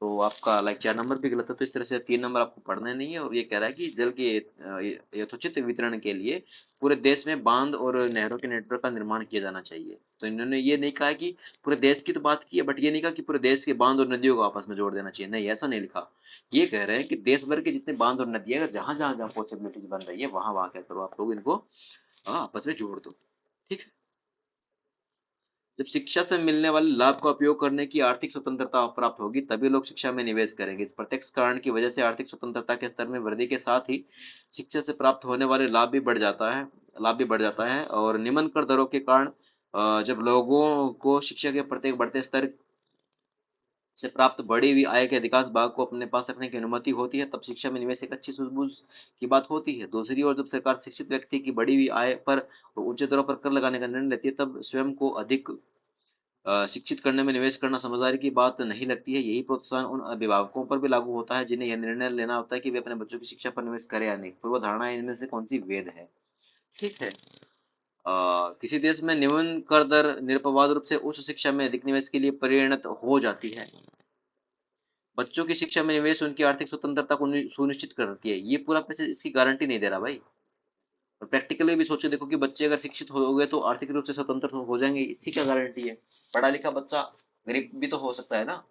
तो आपका लाइक 4 नंबर भी गलत है। तो इस तरह से 3 नंबर आपको पढ़ना नहीं है। और ये कह रहा है कि जल के यथोचित वितरण के लिए पूरे देश में बांध और नहरों के नेटवर्क का निर्माण किया जाना चाहिए। तो इन्होंने ये नहीं कहा कि पूरे देश की तो बात की है, बट ये नहीं कहा कि पूरे देश के बांध और नदियों को आपस में जोड़ देना चाहिए, नहीं ऐसा नहीं लिखा। ये कह रहे हैं कि देश भर के जितने बांध और नदियां अगर जहां जहां जहां पॉसिबिलिटीज बन रही है वहां वहां क्या करो, आप लोग इनको आपस में जोड़ दो। ठीक है। जब शिक्षा से मिलने वाले लाभ का उपयोग करने की आर्थिक स्वतंत्रता प्राप्त होगी, तभी लोग शिक्षा में निवेश करेंगे। इस प्रत्यक्ष कारण की वजह से आर्थिक स्वतंत्रता के स्तर में वृद्धि के साथ ही शिक्षा से प्राप्त होने वाले लाभ भी बढ़ जाता है। और निम्न कर दरों के कारण जब लोगों को शिक्षा के प्रत्येक बढ़ते स्तर से प्राप्त बढ़ी हुई आय के अधिकांश भाग को अपने पास रखने की अनुमति होती है, तब शिक्षा में निवेश एक अच्छी सूझबूझ की बात होती है। दूसरी ओर जब सरकार शिक्षित व्यक्ति की बढ़ी हुई आय पर उच्च दरों पर कर लगाने का निर्णय लेती है, तब स्वयं को अधिक शिक्षित करने में निवेश करना समझदारी की बात नहीं लगती है। यही प्रोत्साहन उन अभिभावकों पर भी लागू होता है जिन्हें यह निर्णय लेना होता है कि वे अपने बच्चों की शिक्षा पर निवेश करें या नहीं। पूर्व धारणा इनमें से कौन सी वेद है। ठीक है। किसी देश में निम्न कर दर निरपवाद रूप से उच्च शिक्षा में अधिक निवेश के लिए परिणत हो जाती है। बच्चों की शिक्षा में निवेश उनकी आर्थिक स्वतंत्रता को सुनिश्चित करती है। ये पूरा पैसे इसकी गारंटी नहीं दे रहा भाई। और प्रैक्टिकली भी सोचे देखो कि बच्चे अगर शिक्षित हो गए तो आर्थिक रूप से स्वतंत्र हो जाएंगे, इसकी क्या गारंटी है। पढ़ा लिखा बच्चा गरीब भी तो हो सकता है ना।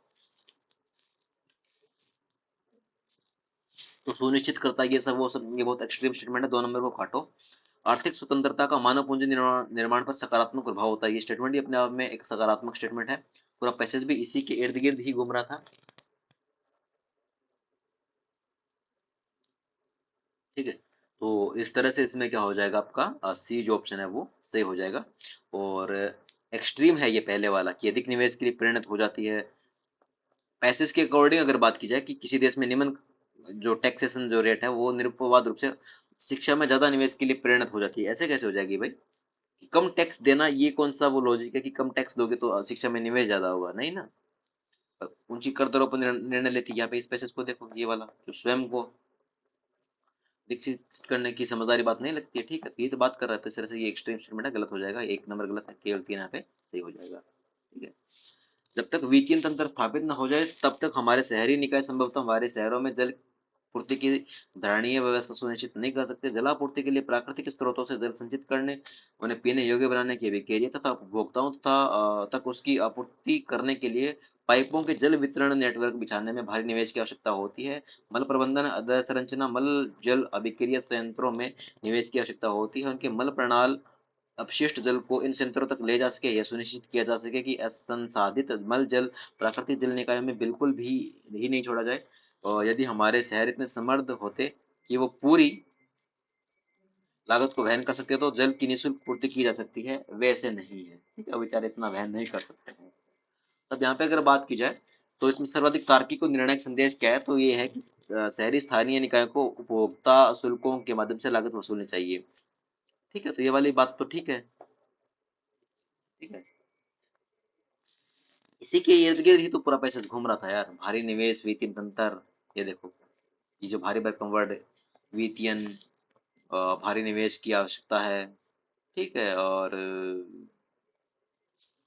तो सुनिश्चित करता है ये सब वो सब, ये बहुत एक्सट्रीम स्टेटमेंट है, 2 नंबर को काटो। आर्थिक स्वतंत्रता का मानव पूंजी निर्माण पर सकारात्मक प्रभाव होता है। ये स्टेटमेंट ही अपने आप में एक सकारात्मक स्टेटमेंट है। पूरा पैसेज भी इसी के इर्द गिर्द ही घूम रहा था। ठीक है। तो इस तरह से इसमें क्या हो जाएगा, आपका सी जो ऑप्शन है वो सही हो जाएगा। और एक्सट्रीम है ये पहले वाला कि अधिक निवेश के लिए प्रेरित हो जाती है। पैसेज के अकॉर्डिंग अगर बात की जाए कि किसी देश में निम्न जो टैक्सेशन जो रेट है वो निरुपवाद रूप से शिक्षा में ज्यादा निवेश के लिए प्रेरित हो जाती है, ऐसे कैसे हो जाएगी भाई। कि कम टैक्स देना, ये कौन सा वो लॉजिक है कि कम टैक्स दोगे तो शिक्षा में निवेश ज्यादा होगा, नहीं ना। ऊंची कर दरों पर निर्णय लेती है। यहाँ पे इस पैसेज को देखो, ये वाला जो स्वयं को विकसित करने की समझदारी बात नहीं लगती है। ठीक है, तो ये तो बात कर रहा है। तो इस तरह से ये एक्सट्रीम स्टेटमेंट है, गलत हो जाएगा। 1 नंबर गलत है, केवल 3 यहाँ पे सही हो जाएगा। ठीक है। जब तक विकीर्ण तंत्र स्थापित न हो जाए तब तक हमारे शहरी निकाय संभवतः हमारे शहरों में जल पूर्ति की धारणीय व्यवस्था सुनिश्चित नहीं कर सकते। जलापूर्ति के लिए प्राकृतिक स्रोतों से जल संचित करने, उन्हें पीने योग्य बनाने की अभिक्रिया तथा उपभोक्ताओं तक उसकी आपूर्ति करने के लिए पाइपों के जल वितरण नेटवर्क बिछाने में भारी निवेश की आवश्यकता होती है। मल प्रबंधन अधोसंरचना मल जल अभिक्रिया संयंत्रों में निवेश की आवश्यकता होती है। उनके मल प्रणाल अपशिष्ट जल को इन संयंत्रों तक ले जा सके, यह सुनिश्चित किया जा सके कि असंसाधित मल जल प्राकृतिक जल निकायों में बिल्कुल भी ही नहीं छोड़ा जाए। और यदि हमारे शहर इतने समृद्ध होते कि वो पूरी लागत को वहन कर सकते तो जल की निःशुल्क पूर्ति की जा सकती है, वैसे नहीं है। ठीक है, बेचारे इतना वहन नहीं कर सकते हैं। तब यहाँ पे अगर बात की जाए तो इसमें सर्वाधिक तार्किक और निर्णायक संदेश क्या है, तो ये है कि शहरी स्थानीय निकायों को उपभोक्ता शुल्कों के माध्यम से लागत वसूलनी चाहिए। ठीक है, तो ये वाली बात तो ठीक है। ठीक है, इसी के इर्द गिर्द ही तो पूरा पैसा घूम रहा था यार। भारी निवेश, वित्तीय तंत्र, ये देखो, ये जो भारी भरकम वर्ड वित्तीयन, भारी निवेश की आवश्यकता है। ठीक है। और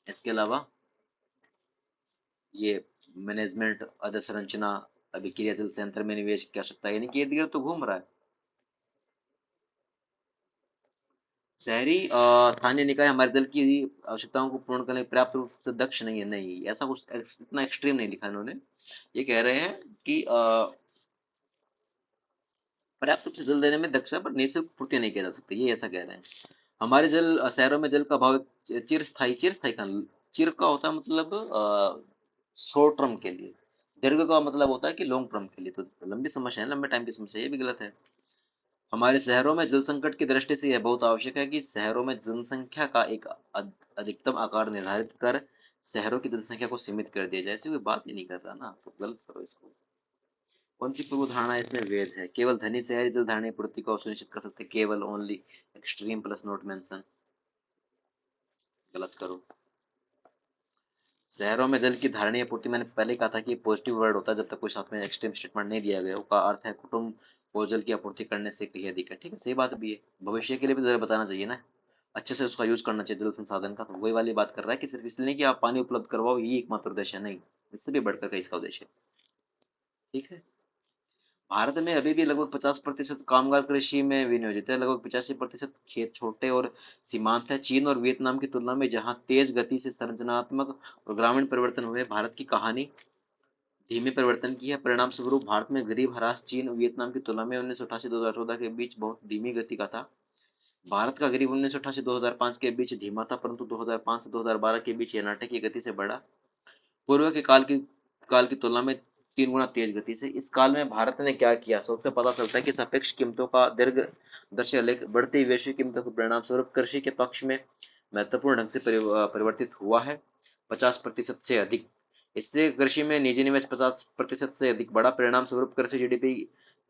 इसके अलावा ये मैनेजमेंट अधोसंरचना, अभिक्रिया जल संयंत्र में निवेश की आवश्यकता है, यानी कि इर्द गिर्द तो घूम रहा है। शहरी स्थानीय निकाय हमारे जल की आवश्यकताओं को पूर्ण करने में पर्याप्त रूप से दक्ष नहीं है, नहीं ऐसा कुछ इतना एक्सट्रीम नहीं लिखा इन्होंने। ये कह रहे हैं कि पर्याप्त रूप से जल देने में दक्ष है पर निःशुल्क पूर्ति नहीं की जा सकती, ये ऐसा कह रहे हैं। हमारे शहरों में जल का अभाव एक चिरस्थायी का चिर का होता है मतलब शॉर्ट टर्म के लिए, दीर्घ का मतलब होता है कि लॉन्ग टर्म के लिए, तो लंबी समस्या है, लंबे टाइम की समस्या, ये भी गलत है। हमारे शहरों में जल संकट की दृष्टि से यह बहुत आवश्यक है कि शहरों में जनसंख्या का एक अधिकतम आकार निर्धारित कर शहरों की जनसंख्या को सीमित कर दिया जाए। ऐसी कोई बात ही नहीं कर रहा ना, तो गलत करो इसको। कौन सी पूर्व धारणा इसमें वेद है? केवल धनी शहरी जल धारणीय पूर्ति को सुनिश्चित कर सकते, केवल only, extreme plus note mention, गलत करो। शहरों में जल की धारणीय पूर्ति, मैंने पहले कहा था कि पॉजिटिव वर्ड होता है जब तक कोई साथ में एक्सट्रीम स्टेटमेंट नहीं दिया गया, उसका अर्थ है कुटुंब को जल की आपूर्ति करने से कहीं अधिक है, ठीक है, सही बात भी है। भविष्य के लिए भी जरा बताना चाहिए ना, अच्छे से उसका यूज करना चाहिए जल संसाधन का, तो वही वाली बात कर रहा है कि सिर्फ इसलिए नहीं कि आप पानी उपलब्ध करवाओ ये एकमात्र उद्देश्य है, नहीं, इससे भी बढ़कर कहीं इसका उद्देश्य है, ठीक है। भारत में अभी भी लगभग 50% कामगार कृषि में विनियोजित है, लगभग 85% खेत छोटे और सीमांत है। चीन और वियतनाम की तुलना में जहां तेज गति से संरचनात्मक और ग्रामीण परिवर्तन हुए, भारत की कहानी धीमे परिवर्तन की है। परिणाम स्वरूप भारत में गरीब ह्रास चीन और वियतनाम की तुलना में 1988-2014 के बीच बहुत धीमी गति का था। भारत का गरीब 1988-2005 के बीच धीमा था, परंतु 2005 से 2012 के बीच यह नाटकीय गति से बढ़ा, पूर्व के काल की तुलना में 3 गुना तेज गति से। इस काल में भारत ने क्या किया, सबसे पता चलता है कि सापेक्ष कीमतों का दीर्घदर्शी आलेख बढ़ती वैश्विक कीमतों के परिणाम स्वरूप कृषि के पक्ष में महत्वपूर्ण ढंग से परिवर्तित हुआ है, 50% से अधिक। इससे कृषि में निजी निवेश 50% से अधिक बढ़ा। परिणाम स्वरूप कृषि जीडीपी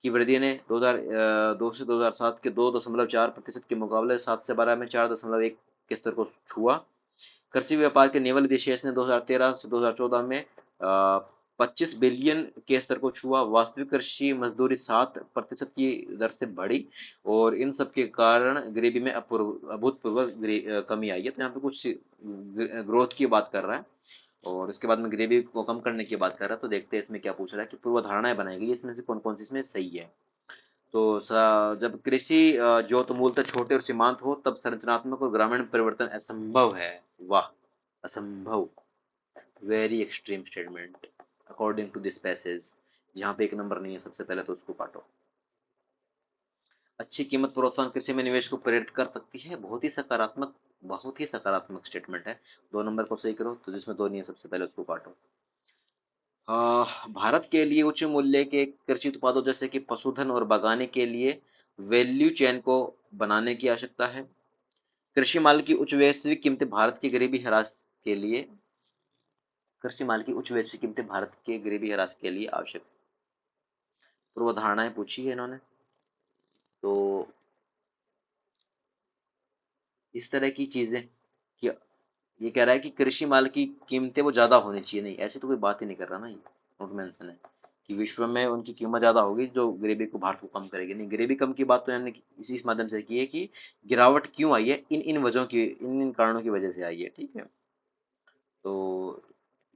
की वृद्धि ने 2002 से 2007 के 2.4% के मुकाबले 7 से 12 में 4.1 के स्तर को छुआ। कृषि व्यापार के नेवल विशेष ने 2013 से 2014 में 25 बिलियन के स्तर को छुआ। वास्तविक कृषि मजदूरी 7% की दर से बढ़ी और इन सब के कारण गरीबी में अभूतपूर्व कमी आई है। तो यहाँ पे कुछ ग्रोथ की बात कर रहा है और इसके बाद में गरीबी को कम करने की बात कर रहा है। तो देखते हैं इसमें क्या पूछ रहा है कि पूर्व धारणाएं बनाई गई, इसमें से कौन कौन सी इसमें सही है। तो जब कृषि जो तो मूलतः छोटे और सीमांत हो तब संरचनात्मक और ग्रामीण परिवर्तन असंभव है। वाह, असंभव, very extreme statement according to this passage. जहाँ पे एक नंबर नहीं है सबसे पहले तो उसको काटो। अच्छी कीमत प्रोत्साहन कृषि में निवेश को प्रेरित कर सकती है, बहुत ही सकारात्मक स्टेटमेंट है। 2 नंबर को सही करो, तो जिसमें दो नहीं है सबसे पहले उसको काटो। भारत के लिए उच्च मूल्य के कृषि उत्पादों जैसे कि पशुधन और बागवानी के लिए वैल्यू चेन को बनाने की आवश्यकता है। कृषि माल की उच्च वैश्विक कीमतें भारत की गरीबी ह्रास के लिए कृषि माल की उच्च वैश्विक कीमतें भारत के गरीबी ह्रास के लिए आवश्यक पूर्व धारणाएं पूछी है इन्होंने। तो इस तरह की चीजें कि ये कह रहा है कि कृषि माल की कीमतें वो ज्यादा होनी चाहिए, नहीं ऐसी तो कोई बात ही नहीं कर रहा ना, ये नोट मेंशन है कि विश्व में उनकी कीमत ज्यादा होगी जो गरीबी को, भारत को कम करेगी, नहीं गरीबी कम की बात तो हमने इसी माध्यम से की है कि गिरावट क्यों आई है, इन इन वजहों की, इन कारणों की वजह से आई है, ठीक है। तो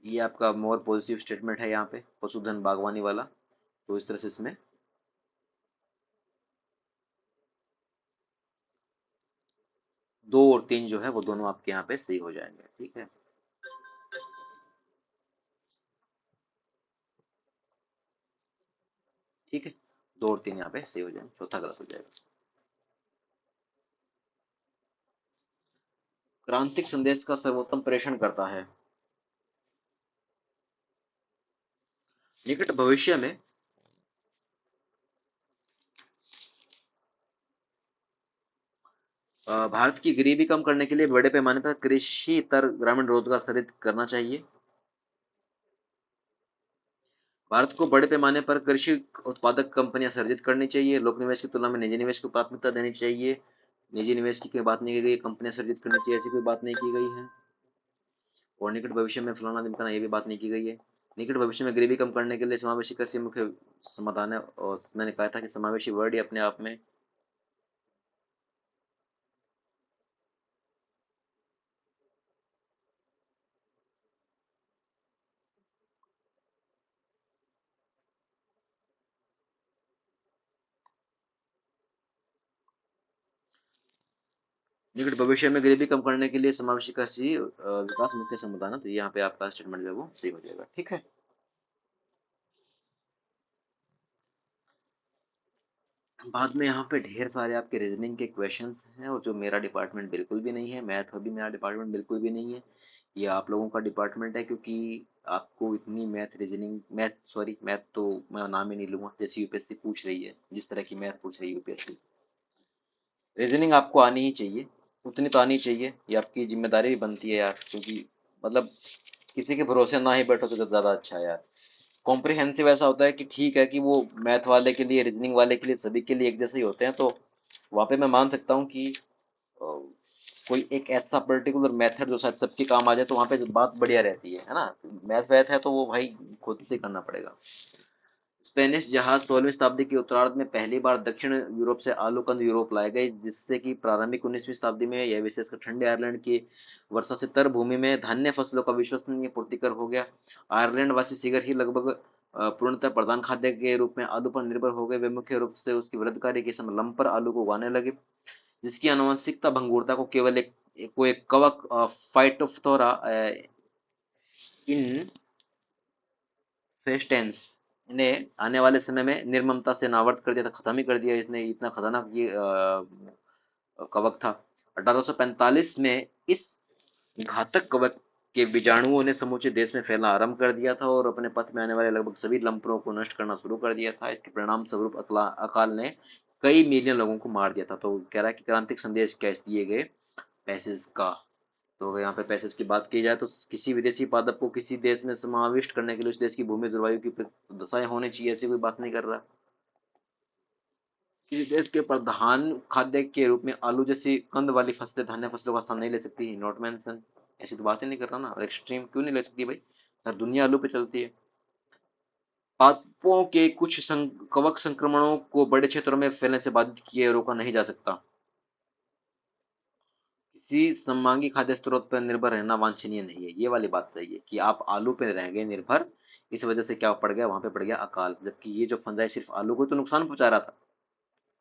ये आपका मोर पॉजिटिव स्टेटमेंट है यहाँ पे पशुधन बागवानी वाला। तो इस तरह से इसमें 2 और 3 जो है वो दोनों आपके यहाँ पे सही हो जाएंगे, ठीक है। ठीक है, 2 और 3 यहाँ पे सही हो जाएंगे, चौथा गलत हो जाएगा। क्रांतिक संदेश का सर्वोत्तम प्रेषण करता है, निकट भविष्य में भारत की गरीबी कम करने के लिए बड़े पैमाने पर कृषि तर ग्रामीण रोजगार सृजित करना चाहिए। भारत को बड़े पैमाने पर कृषि उत्पादक कंपनियां सर्जित करनी चाहिए। लोक निवेश की तुलना में निजी निवेश को प्राथमिकता देनी चाहिए। निजी निवेश की कोई बात नहीं की गई, कंपनियां सर्जित करनी चाहिए ऐसी कोई बात नहीं की गई है। और निकट भविष्य में फलाना ढिमकाना ये भी बात नहीं की गई है। निकट भविष्य में गरीबी कम करने के लिए समावेशी कृषि मुख्य समाधान है, और मैंने कहा था कि समावेशी वर्ड ही अपने आप में निकट भविष्य में गरीबी कम करने के लिए समावेशी कृषि विकास मुख्य समाधान है। तो यहाँ पे आपका स्टेटमेंट जो है वो सही हो जाएगा, ठीक है। बाद में यहाँ पे ढेर सारे आपके रीजनिंग के क्वेश्चंस हैं, और जो मेरा डिपार्टमेंट बिल्कुल भी नहीं है, मैथ भी मेरा डिपार्टमेंट बिल्कुल भी नहीं है, ये आप लोगों का डिपार्टमेंट है, क्योंकि आपको इतनी math reasoning, math sorry math तो मैं नाम ही नहीं लूंगा, जैसे यूपीएससी पूछ रही है, जिस तरह की मैथ पूछ रही है यूपीएससी, रीजनिंग आपको आनी ही चाहिए, उतनी तो आनी चाहिए, ये आपकी जिम्मेदारी भी बनती है यार, क्योंकि मतलब किसी के भरोसे ना ही बैठो तो ज़्यादा अच्छा है यार। कॉम्प्रिहेंसिव ऐसा होता है कि ठीक है कि वो मैथ वाले के लिए, रीजनिंग वाले के लिए, सभी के लिए एक जैसे ही होते हैं, तो वहाँ पे मैं मान सकता हूँ कि कोई एक ऐसा पर्टिकुलर मेथड जो शायद सबके काम आ जाए, तो वहाँ पे बात बढ़िया रहती है ना। मैथ वैथ है तो वो भाई खुद से करना पड़ेगा। स्पेनिश जहाज 16वीं शताब्दी के उत्तरार्ध में पहली बार दक्षिण यूरोप से आलू कंद यूरोप लाए गए, जिससे कि प्रारंभिक 19वीं शताब्दी में यह विशेषकर ठंडे आयरलैंड की वर्षा से तर भूमि में धान्य फसलों का विश्वसनीय पूर्तिकर हो गया। आयरलैंड वासी शीघ्र ही लगभग पूर्णतः प्रधान खाद्य के रूप में आलू पर निर्भर हो गए। वे मुख्य रूप से उसकी वृद्धिकारी किस्म लंपर आलू को उगाने लगे, जिसकी आनुवंशिकता भंगुरता को केवल एक कवक फाइटोफथोरा इन फेस्टेंस ने आने वाले समय में निर्ममता से नावर्त कर दिया था, खत्म ही कर दिया इसने, इतना खतरनाक ये कवक था। 1845 में इस घातक कवक के बीजाणुओं ने समूचे देश में फैलना आरंभ कर दिया था, और अपने पथ में आने वाले लगभग सभी लंपरों को नष्ट करना शुरू कर दिया था। इसके परिणाम स्वरूप अकाल ने कई मिलियन लोगों को मार दिया था। तो कह रहा है कि क्रांतिक संदेश क्या दिए गए पैसेज का। तो अगर यहाँ पे पैसेज की बात की जाए, तो किसी विदेशी पादप को किसी देश में समाविष्ट करने के लिए उस देश की भूमि जलवायु की दशाएं होनी चाहिए, ऐसी कोई बात नहीं कर रहा। किसी देश के प्रधान खाद्य के रूप में आलू जैसी कंद वाली फसलें धान्य फसलों का स्थान नहीं ले सकती, नॉट मेंशन। ऐसी तो बात ही नहीं कर रहा ना, और एक्सट्रीम क्यों नहीं ले सकती भाई, हर दुनिया आलू पे चलती है। पादपों के कुछ कवक संक्रमणों को बड़े क्षेत्रों में फैलने से बाधित किए रोका नहीं जा सकता। किसी सममांगी खाद्य स्रोत पर निर्भर रहना वांछनीय नहीं है, ये वाली बात सही है कि आप आलू पे रह गए निर्भर, इस वजह से क्या पड़ गया, वहां पे पड़ गया अकाल। जबकि ये जो फंजाई सिर्फ आलू को तो नुकसान पहुंचा रहा था,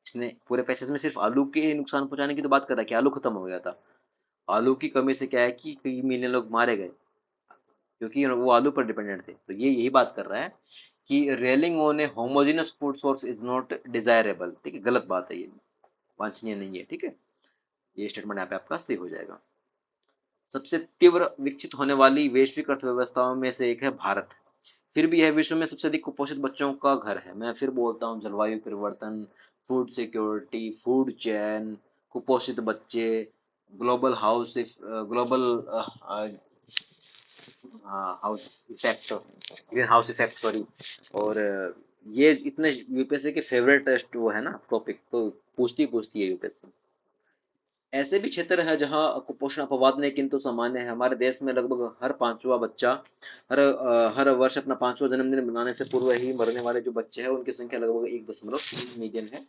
इसने पूरे पैसेज में सिर्फ आलू के नुकसान पहुंचाने की तो बात कर रहा है कि आलू खत्म हो गया था। आलू की कमी से क्या है कि कई मिलियन लोग मारे गए, क्योंकि वो आलू पर डिपेंडेंट थे। तो ये यही बात कर रहा है कि railing on A homogeneous food source is not desirable, ठीक है, गलत बात है ये, वांछनीय नहीं है, ठीक है। ये स्टेटमेंट यहाँ पे आपका सही हो जाएगा। सबसे तीव्र विकसित होने वाली वैश्विक अर्थव्यवस्थाओं में से एक है भारत। फिर भी यह विश्व में सबसे अधिक कुपोषित बच्चों का घर है। मैं फिर बोलता हूँ, जलवायु परिवर्तन, फूड सिक्योरिटी, फूड चैन, कुपोषित बच्चे, global house global house effect, green house effect sorry. और ये इतने यूपीएससी के फेवरेट वो है ना टॉपिक, तो पूछती है यूपीएससी। ऐसे भी क्षेत्र है जहां कुपोषण अपवाद नहीं किंतु सामान्य है। हमारे देश में लगभग हर पांचवा बच्चा, हर वर्ष अपना पांचवा जन्मदिन मनाने से पूर्व ही मरने वाले जो बच्चे हैं उनकी संख्या लगभग 1.3 मिलियन है।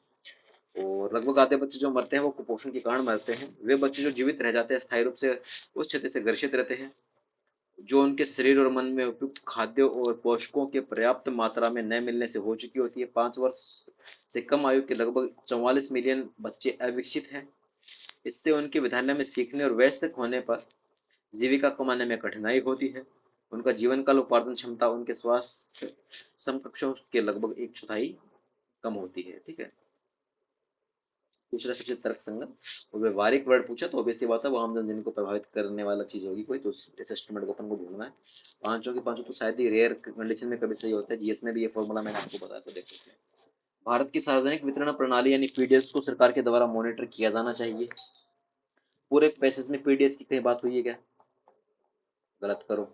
और लगभग आधे बच्चे जो मरते हैं वो कुपोषण के कारण मरते हैं। वे बच्चे जो जीवित रह जाते हैं स्थायी रूप से उस क्षेत्र से ग्रसित रहते हैं, जो उनके शरीर और मन में उपयुक्त खाद्य और पोषकों के पर्याप्त मात्रा में न मिलने से हो चुकी होती है। 5 वर्ष से कम आयु के लगभग 44 मिलियन बच्चे अविकसित हैं। इससे उनके विद्यालय में सीखने और वयस्क होने पर जीविका कमाने में कठिनाई होती है। उनका जीवन काल, उपार्जन क्षमता उनके स्वास्थ्य समकक्षों के लगभग एक चौथाई कम होती है, ठीक है। दूसरा सबसे तर्क संगत और व्यवहारिक वर्ड पूछा तो ऑब्वियस सी बात है वो आम जनजन को प्रभावित करने वाला चीज होगी कोई, तो इस एस्टिमेट को अपन को ढूंढना है। पांचों के पांचों तो शायद ही रेयर कंडीशन में कभी सही होता है। जीएस में भी ये फॉर्मूला मैंने आपको बताया, तो देख सकते हैं। भारत की सार्वजनिक वितरण प्रणाली यानी पीडीएस को सरकार के द्वारा मॉनिटर किया जाना चाहिए। पूरे पैसेज में पीडीएस की कहीं बात हुई है क्या? गलत करो,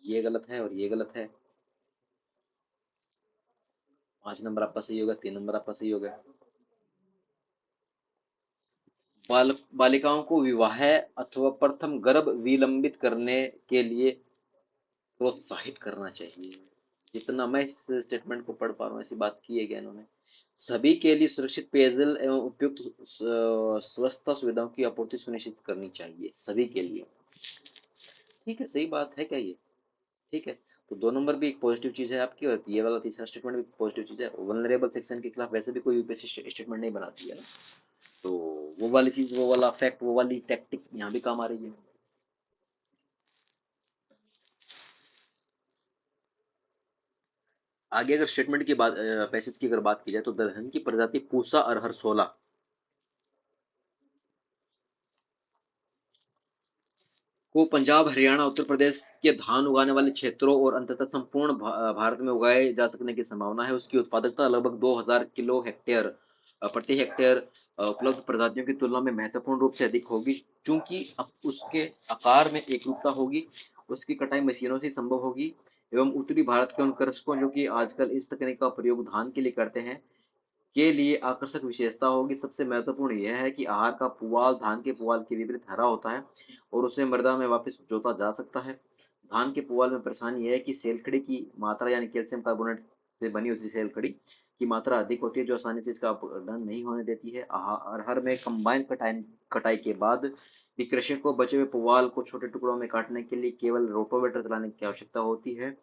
ये गलत है और ये गलत है। 5 नंबर आपका सही होगा, 3 नंबर आपका सही होगा। बालिकाओं को विवाह अथवा प्रथम गर्भ विलंबित करने के लिए प्रोत्साहित करना चाहिए। जितना मैं इस स्टेटमेंट को पढ़ पा रहा हूँ, ऐसी बात की है क्या इन्होंने? सभी के लिए सुरक्षित पेयजल एवं उपयुक्त स्वच्छता सुविधाओं की आपूर्ति सुनिश्चित करनी चाहिए, सभी के लिए। ठीक है, सही बात है क्या ये? ठीक है। तो 2 नंबर भी एक पॉजिटिव चीज है आपकी, और ये वाला तीसरा स्टेटमेंट भी पॉजिटिव चीज है। वनरेबल सेक्शन के खिलाफ वैसे भी कोई यूपीएससी स्टेटमेंट नहीं बनाती है ना। तो वो वाली चीज, वो वाला फैक्ट, वो वाली टैक्टिक यहाँ भी काम आ रही है। आगे अगर स्टेटमेंट की बात, पैसेज की अगर बात की जाए तो दलहन की प्रजाति पूसा, अरहर, सोला को पंजाब, हरियाणा, उत्तर प्रदेश के धान उगाने वाले क्षेत्रों और अंततः संपूर्ण भारत में उगाए जा सकने की संभावना है। उसकी उत्पादकता लगभग 2000 किलो हेक्टेयर प्रति हेक्टेयर उपलब्ध प्रजातियों की तुलना में महत्वपूर्ण रूप से अधिक होगी। चूंकि अब उसके आकार में एकरूपता होगी, उसकी कटाई मशीनों से संभव होगी एवं उत्तरी भारत के उन कृषकों जो कि आजकल इस तकनीक का प्रयोग धान के लिए करते हैं के लिए आकर्षक विशेषता होगी। सबसे महत्वपूर्ण यह है कि आहार का पुआल धान के पुआल के विपरीत हरा होता है और उसे मृदा में वापस जोता जा सकता है। धान के पुआल में परेशानी यह है कि सेल खड़ी की मात्रा यानी कैल्शियम कार्बोनेट से बनी होती सेल खड़ी की मात्रा अधिक होती है जो आसानी से इसका अपघटन नहीं होने देती है। अरहर में कंबाइन कटाई कटाई के बाद भी कृषक को बचे हुए पुआल को छोटे टुकड़ों में काटने के लिए केवल रोटोवेटर चलाने की आवश्यकता होती है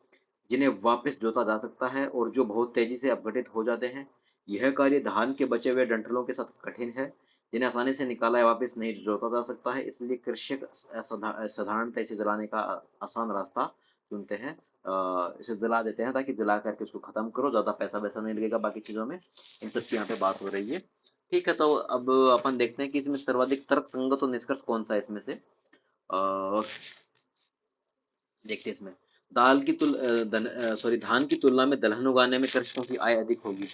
जिन्हें वापस जोता जा सकता है और जो बहुत तेजी से अपघटित हो जाते हैं। यह कार्य धान के बचे हुए डंठलों के साथ कठिन है जिन्हें आसानी से निकाला या वापस नहीं जोता जा सकता है, इसलिए कृषक साधारणतः इसे जलाने का आसान रास्ता चुनते हैं। इसे जला देते हैं ताकि जला करके उसको खत्म करो, ज्यादा पैसा वैसा नहीं लगेगा बाकी चीजों में। इन सब की यहाँ पे बात हो रही है। ठीक है, तो अब अपन देखते हैं कि इसमें सर्वाधिक तर्क संगत और निष्कर्ष कौन सा है इसमें से। देखते हैं इसमें, धान की तुलना में दलहन उगाने में कृषकों की आय अधिक होगी।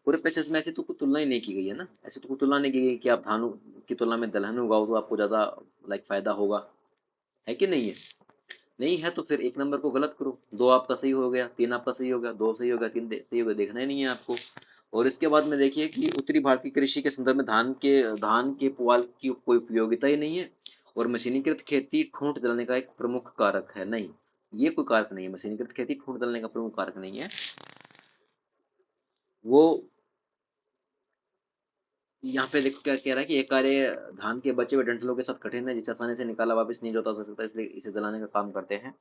पूरे पैसेज में ऐसी तो कोई तुलना ही नहीं की गई है ना, ऐसी तो कोई तुलना नहीं की गई कि आप धान की तुलना में दलहन उगाओ तो आपको ज्यादा लाइक फायदा होगा, है कि नहीं है। नहीं है तो फिर एक नंबर को गलत करो, दो आपका सही हो गया, तीन आपका सही हो गया, दो सही हो गया, तीन सही हो गया, देखना ही नहीं है आपको। और इसके बाद में देखिए कि उत्तरी भारत की कृषि के संदर्भ में धान के पुआल की कोई उपयोगिता ही नहीं है और मशीनीकृत खेती ठूंठ जलाने का एक प्रमुख कारक है। नहीं, ये कोई कारक नहीं है, मशीनीकृत खेती ठूंठ जलाने का प्रमुख कारक नहीं है। वो यहाँ पे देखो क्या कह रहा है कि एक कार्य धान के बचे हुए डंठलों के साथ कठिन है जिसे आसानी से निकाला वापस नहीं जोता जा सकता, इसलिए इसे जलाने का काम करते हैं।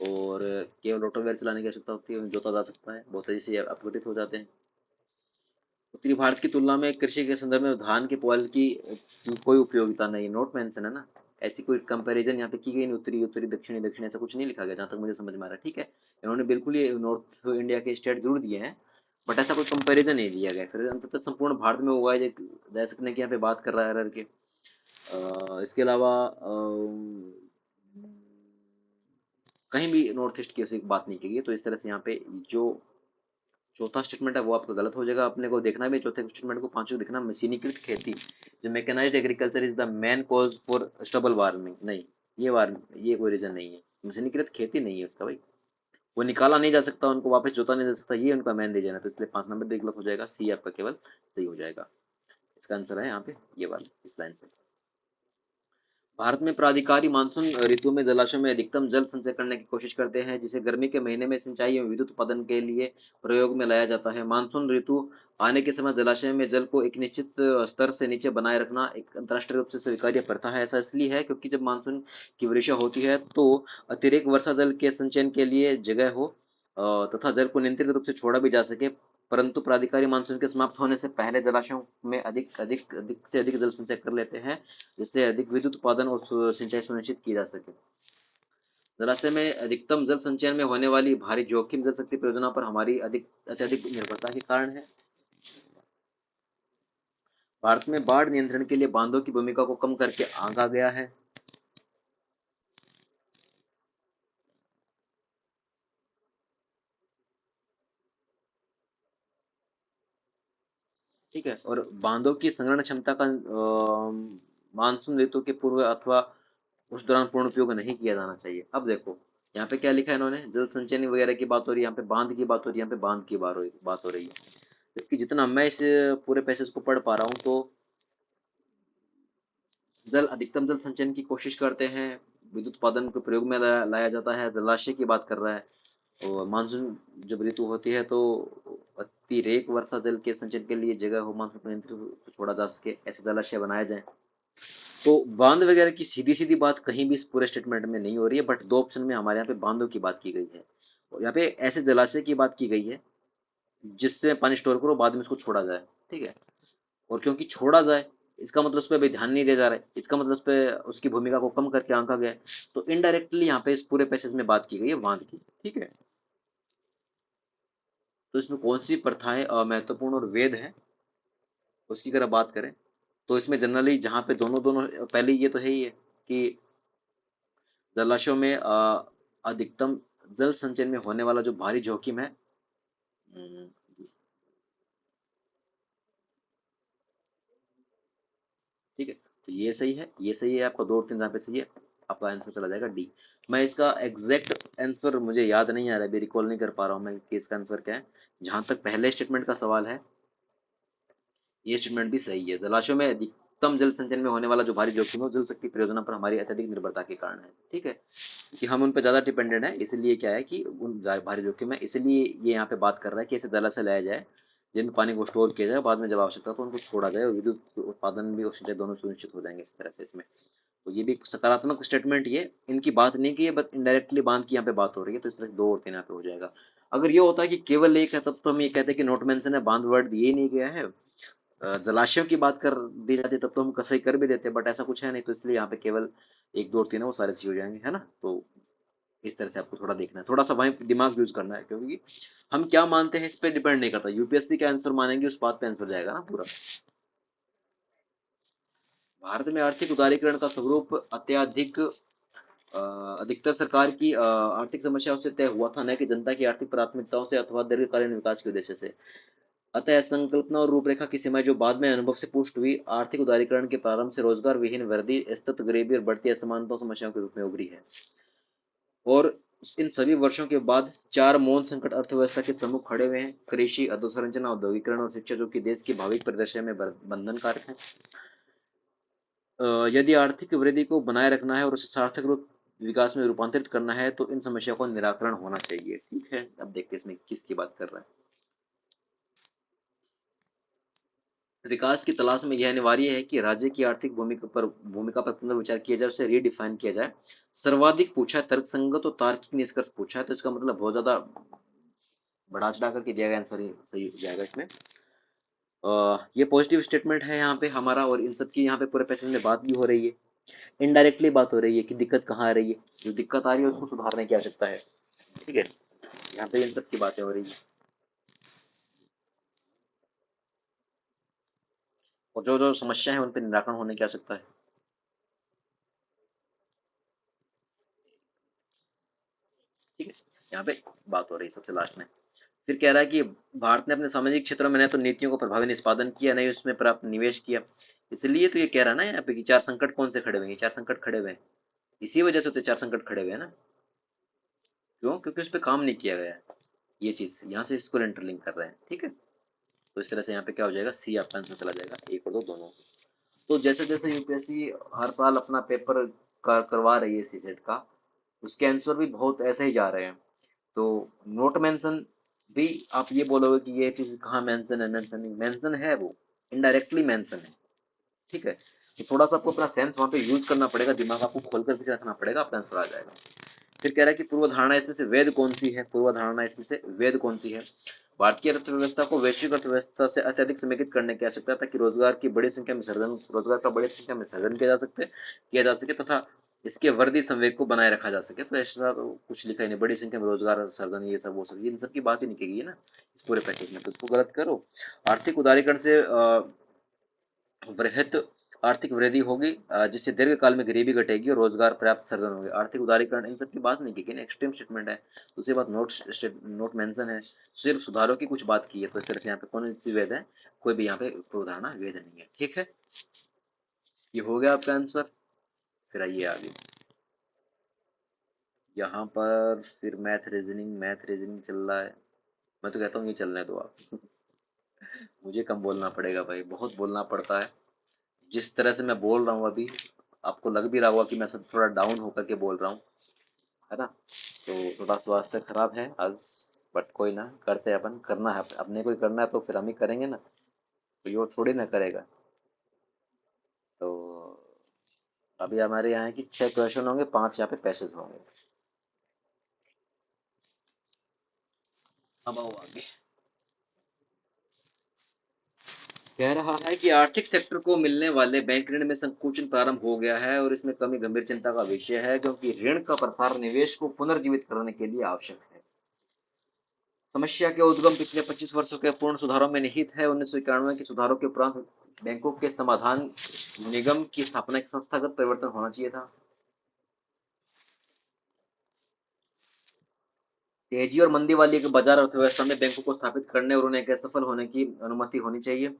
और केवल रोटोवेयर चलाने की आवश्यकता होती है, उन्हें जोता जा सकता है, बहुत तेजी से अपघटित हो जाते हैं। उत्तरी भारत की तुलना में कृषि के संदर्भ में धान के पुआल की कोई उपयोगिता नहीं, नोट मेंशन है ना, ऐसी कोई कंपैरिजन यहाँ पे की गई नहीं, उत्तरी उत्तरी दक्षिणी दक्षिण ऐसा कुछ नहीं लिखा गया जहाँ तक मुझे समझ में आ रहा है। ठीक है, इन्होंने बिल्कुल ये नॉर्थ इंडिया के स्टेट जरूर दिए हैं बट ऐसा कोई कंपैरिजन नहीं दिया गया। फिर अंततः संपूर्ण भारत में उगाए जा सकने की यहाँ पे बात कर रहा है अरहर के। इसके अलावा कहीं भी नॉर्थ ईस्ट की ऐसी बात नहीं की गई, तो इस तरह से यहाँ पे जो चौथा स्टेटमेंट है वो आपका गलत हो जाएगा। अपने को देखना भी चौथे स्टेटमेंट को, पांचों को देखना मशीनीकृत खेती, जो mechanised agriculture is the main cause for stubble warming. नहीं, ये कोई रीजन नहीं है, मशीनीकृत खेती नहीं है उसका भाई, वो निकाला नहीं जा सकता, उनको वापस जोता नहीं जा सकता, ये उनका मेन रीजन है। तो इसलिए 5 नंबर भी गलत हो जाएगा, सी आपका केवल सही हो जाएगा। इसका आंसर है यहाँ पे ये वाला, इस लाइन से। भारत में प्राधिकारी मानसून ऋतु में जलाशयों में अधिकतम जल संचय करने की कोशिश करते हैं जिसे गर्मी के महीने में सिंचाई एवं विद्युत उत्पादन के लिए प्रयोग में लाया जाता है। मानसून ऋतु आने के समय जलाशय में जल को एक निश्चित स्तर से नीचे बनाए रखना एक अंतर्राष्ट्रीय रूप से स्वीकार्य प्रथा है। ऐसा इसलिए है क्योंकि जब मानसून की वर्षा होती है तो अतिरिक्त वर्षा जल के संचयन के लिए जगह हो तथा जल को नियंत्रित रूप से छोड़ा भी जा सके। परंतु प्राधिकारी मानसून के समाप्त होने से पहले जलाशयों में अधिक जल संचय कर लेते हैं जिससे अधिक विद्युत उत्पादन और सिंचाई सुनिश्चित की जा सके। जलाशय में अधिकतम जल संचयन में होने वाली भारी जोखिम जल शक्ति परियोजना पर हमारी अत्यधिक निर्भरता के कारण है। भारत में बाढ़ नियंत्रण के लिए बांधों की भूमिका को कम करके आंका गया है। ठीक है, और बांधों की संग्रहण क्षमता का मानसून ऋतु के पूर्व अथवा उस दौरान पूर्ण उपयोग नहीं किया जाना चाहिए। अब देखो यहाँ पे क्या लिखा है इन्होंने, जल संचयन वगैरह की बात हो रही है, यहाँ पे बांध की बात हो रही है, यहाँ पे बांध की बात हो रही है। जबकि जितना मैं इस पूरे पैसेज को पढ़ पा रहा हूँ तो जल अधिकतम जल संचयन की कोशिश करते हैं, विद्युत उत्पादन को प्रयोग में लाया जाता है, जलाशय की बात कर रहा है। और मानसून जब ऋतु होती है तो अतिरेक वर्षा जल के संचयन के लिए जगह हो, मानसून को नियंत्रित तो छोड़ा जा सके, ऐसे जलाशय बनाए जाए। तो बांध वगैरह की सीधी सीधी बात कहीं भी इस पूरे स्टेटमेंट में नहीं हो रही है बट दो ऑप्शन में हमारे यहाँ पे बांधों की बात की गई है और यहाँ पे ऐसे जलाशय की बात की गई है जिससे पानी स्टोर करो बाद में इसको छोड़ा जाए। ठीक है, और क्योंकि छोड़ा जाए, इसका मतलब उस पर भी ध्यान नहीं दिया जा रहा है, इसका मतलब उस पे उसकी भूमिका को कम करके आंका गया है। तो इनडायरेक्टली यहाँ पे इस पूरे पैसेज में बात की गई है बांध की। ठीक है। तो इसमें कौन सी प्रथाएं महत्वपूर्ण और वेद है, उसकी अगर बात करें तो इसमें जनरली जहाँ पे दोनों दोनों, पहले ये तो है ही है कि जलाशयों में अधिकतम जल संचयन में होने वाला जो भारी जोखिम है। हम्म, ठीक है, तो ये सही है, ये सही है आपका, दो और तीन जहाँ पे सही है, आपका आंसर चला जाएगा डी। मैं इसका एग्जैक्ट आंसर मुझे याद नहीं आ रहा है, अभी रिकॉल नहीं कर पा रहा हूँ मैं कि इसका आंसर क्या है। जहां तक पहले स्टेटमेंट का सवाल है, ये स्टेटमेंट भी सही है। जलाशयों में अधिकतम जल संचयन में होने वाला जो भारी जोखिम है वो जल शक्ति परियोजना पर हमारी अत्यधिक निर्भरता के कारण है। ठीक है, कि हम उन पर ज्यादा डिपेंडेंट है, इसलिए क्या है कि उन भारी जोखिम है, इसलिए ये यहाँ पे बात कर रहा है कि ऐसे जला से लाया जाए जिनमें पानी को स्टोर किया जाए, बाद में जब आवश्यकता हो तो उनको छोड़ा जाए, और विद्युत उत्पादन भी और सिंचाई दोनों सुनिश्चित हो जाएंगे इस तरह से इसमें। तो ये भी एक सकारात्मक स्टेटमेंट, ये इनकी बात नहीं की है, बट इनडायरेक्टली बांध की यहाँ पे बात हो रही है, तो इस तरह से दो और तीन यहाँ पे हो जाएगा। अगर ये होता है कि केवल एक है, तब तो हम ये कहते हैं कि नोट मेंशन है, बांध वर्ड दिए ही नहीं गया है, जलाशयों की बात कर दी जाती तब तो हम सही कर भी देते, बट ऐसा कुछ है नहीं, तो इसलिए यहाँ पे केवल एक दो और तीन है वो सारे सी हो जाएंगे, है ना। तो इस तरह से आपको थोड़ा देखना है, थोड़ा सा वहीं दिमाग यूज करना है, क्योंकि हम क्या मानते हैं इस पे डिपेंड नहीं करता, यूपीएससी का आंसर मानेंगे उस बात पे आंसर जाएगा ना पूरा। भारत में आर्थिक उदारीकरण का स्वरूप अत्याधिक अधिकतर सरकार की आर्थिक समस्याओं से तय हुआ था, न कि जनता की आर्थिक प्राथमिकताओं से अथवा दीर्घकालीन विकास के उद्देश्य से। अतः संकल्पना और रूपरेखा की सीमाएं जो बाद में अनुभव से पुष्ट हुई, आर्थिक उदारीकरण के प्रारंभ से रोजगार विहीन वृद्धि, सतत गरीबी और बढ़ती असमानता समस्याओं के रूप में उभरी है। और इन सभी वर्षों के बाद चार मौन संकट अर्थव्यवस्था के सम्मुख खड़े हुए हैं: कृषि, अधोसंरचना, औद्योगिकरण और शिक्षा, जो कि देश की भाविक परिदृश्य में बंधनकारक है। यदि आर्थिक वृद्धि को बनाए रखना है और उसे सार्थक रूप विकास में रूपांतरित करना है, तो इन समस्याओं का निराकरण होना चाहिए। ठीक है, अब देखते हैं इसमें किसकी बात कर रहा है। विकास की तलाश में यह अनिवार्य है कि राज्य की आर्थिक भूमिका पर पुनर्विचार किया जाए, उसे रीडिफाइन किया जाए। सर्वाधिक पूछा है, तर्कसंगत और तार्किक निष्कर्ष पूछा है, तो इसका मतलब बहुत ज्यादा बढ़ा चढ़ा करके दिया गया आंसर सही हो जाएगा इसमें। ये पॉजिटिव स्टेटमेंट है यहाँ पे हमारा, और इन सब की यहाँ पे पूरे पैसेज में बात भी हो रही है, इनडायरेक्टली बात हो रही है कि दिक्कत कहाँ आ रही है, जो दिक्कत आ रही है उसको सुधारने की आवश्यकता है। ठीक है, यहाँ पे इन सब की बातें हो रही है, और जो जो समस्या है उन पर निराकरण होने की आवश्यकता है। ठीक है, यहाँ पे बात हो रही है सबसे लास्ट में। फिर कह रहा है कि भारत ने अपने सामाजिक क्षेत्रों में न तो नीतियों को प्रभावी निष्पादन किया, न ही उसमें प्राप्त निवेश किया। इसलिए तो ये कह रहा है ना यहाँ पे कि चार संकट कौन से खड़े हुए हैं, चार संकट खड़े हुए हैं, इसी वजह से तो चार संकट खड़े हुए हैं ना। क्यों? क्योंकि उस पर काम नहीं किया गया है। ये चीज यहाँ से इसको इंटरलिंक कर रहे हैं। ठीक है, तो इस तरह से यहाँ पे क्या हो जाएगा, सी आपका आंसर चला जाएगा, एक और दो दोनों। तो जैसे जैसे यूपीएससी हर साल अपना पेपर करवा रही है सीसेट का, उसके आंसर भी बहुत ऐसे ही जा रहे हैं। तो नोट मेंशन भी आप ये बोलोगे कि ये चीज कहाँ मेंशन है, मेंशन नहीं मेंशन है, वो इनडायरेक्टली मेंशन है। ठीक है, तो थोड़ा सा आपको अपना सेंस वहां पे यूज करना पड़ेगा, दिमाग आपको खोलकर भी रखना पड़ेगा, आपका आंसर आ जाएगा। फिर कह रहा है कि पूर्व धारणा इसमें से वेद कौन सी है, पूर्व धारणा इसमें से वेद कौन सी है। भारतीय अर्थव्यवस्था को वैश्विक अर्थव्यवस्था से अत्यधिक समेकित करने की आवश्यकता है, ताकि रोजगार का बड़ी संख्या में सृजन किया जा सके तथा इसके वर्दी संवेग को बनाए रखा जा सके। तो ऐसा तो कुछ लिखा ही नहीं, बड़ी संख्या में रोजगार सर्जन, ये सब वो सब, इन सब की बात ही नहीं की गई है ना इस पूरे पैसेज में, तो इसको गलत करो। आर्थिक उदारीकरण से वृहत आर्थिक वृद्धि होगी, जिससे दीर्घकाल में गरीबी घटेगी और रोजगार पर्याप्त सर्जन होंगे। आर्थिक उदारीकरण इन सब की बात नहीं की, एक्सट्रीम स्टेटमेंट है। दूसरी बात नोट मेंशन है, सिर्फ सुधारों की कुछ बात की है, तो इस तरह से यहाँ पे कौन सी वेद है, कोई भी यहाँ पे उदाहरण वेद नहीं है। ठीक है, ये हो गया आपका आंसर। फिर आइए आगे, यहाँ पर फिर मैथ रीजनिंग चल रहा है। मैं तो कहता हूँ ये चलने दो आप। मुझे कम बोलना पड़ेगा भाई, बहुत बोलना पड़ता है। जिस तरह से मैं बोल रहा हूँ अभी, आपको लग भी रहा होगा कि मैं सब थोड़ा डाउन होकर के बोल रहा हूँ, है ना। तो थोड़ा स्वास्थ्य खराब है आज, बट कोई ना, करते हैं, अपन करना है, अपने को ही करना है तो फिर हम ही करेंगे ना, तो ये थोड़ी ना करेगा। तो अभी हमारे यहाँ है कि 6 क्वेश्चन होंगे, 5 यहाँ पे पैसेज होंगे। अब आओ आगे। कह रहा है कि आर्थिक सेक्टर को मिलने वाले बैंक ऋण में संकुचन प्रारंभ हो गया है और इसमें कमी गंभीर चिंता का विषय है, क्योंकि ऋण का प्रसार निवेश को पुनर्जीवित करने के लिए आवश्यक है। समस्या के उद्गम पिछले 25 वर्षों के पूर्ण सुधारों में निहित है। 1991 के सुधारों के उपरांत बैंकों के समाधान निगम की स्थापना एक संस्थागत परिवर्तन होना चाहिए था। तेजी और मंदी वाली एक बाजार अर्थव्यवस्था में बैंकों को स्थापित करने और उन्हें असफल होने की अनुमति होनी चाहिए।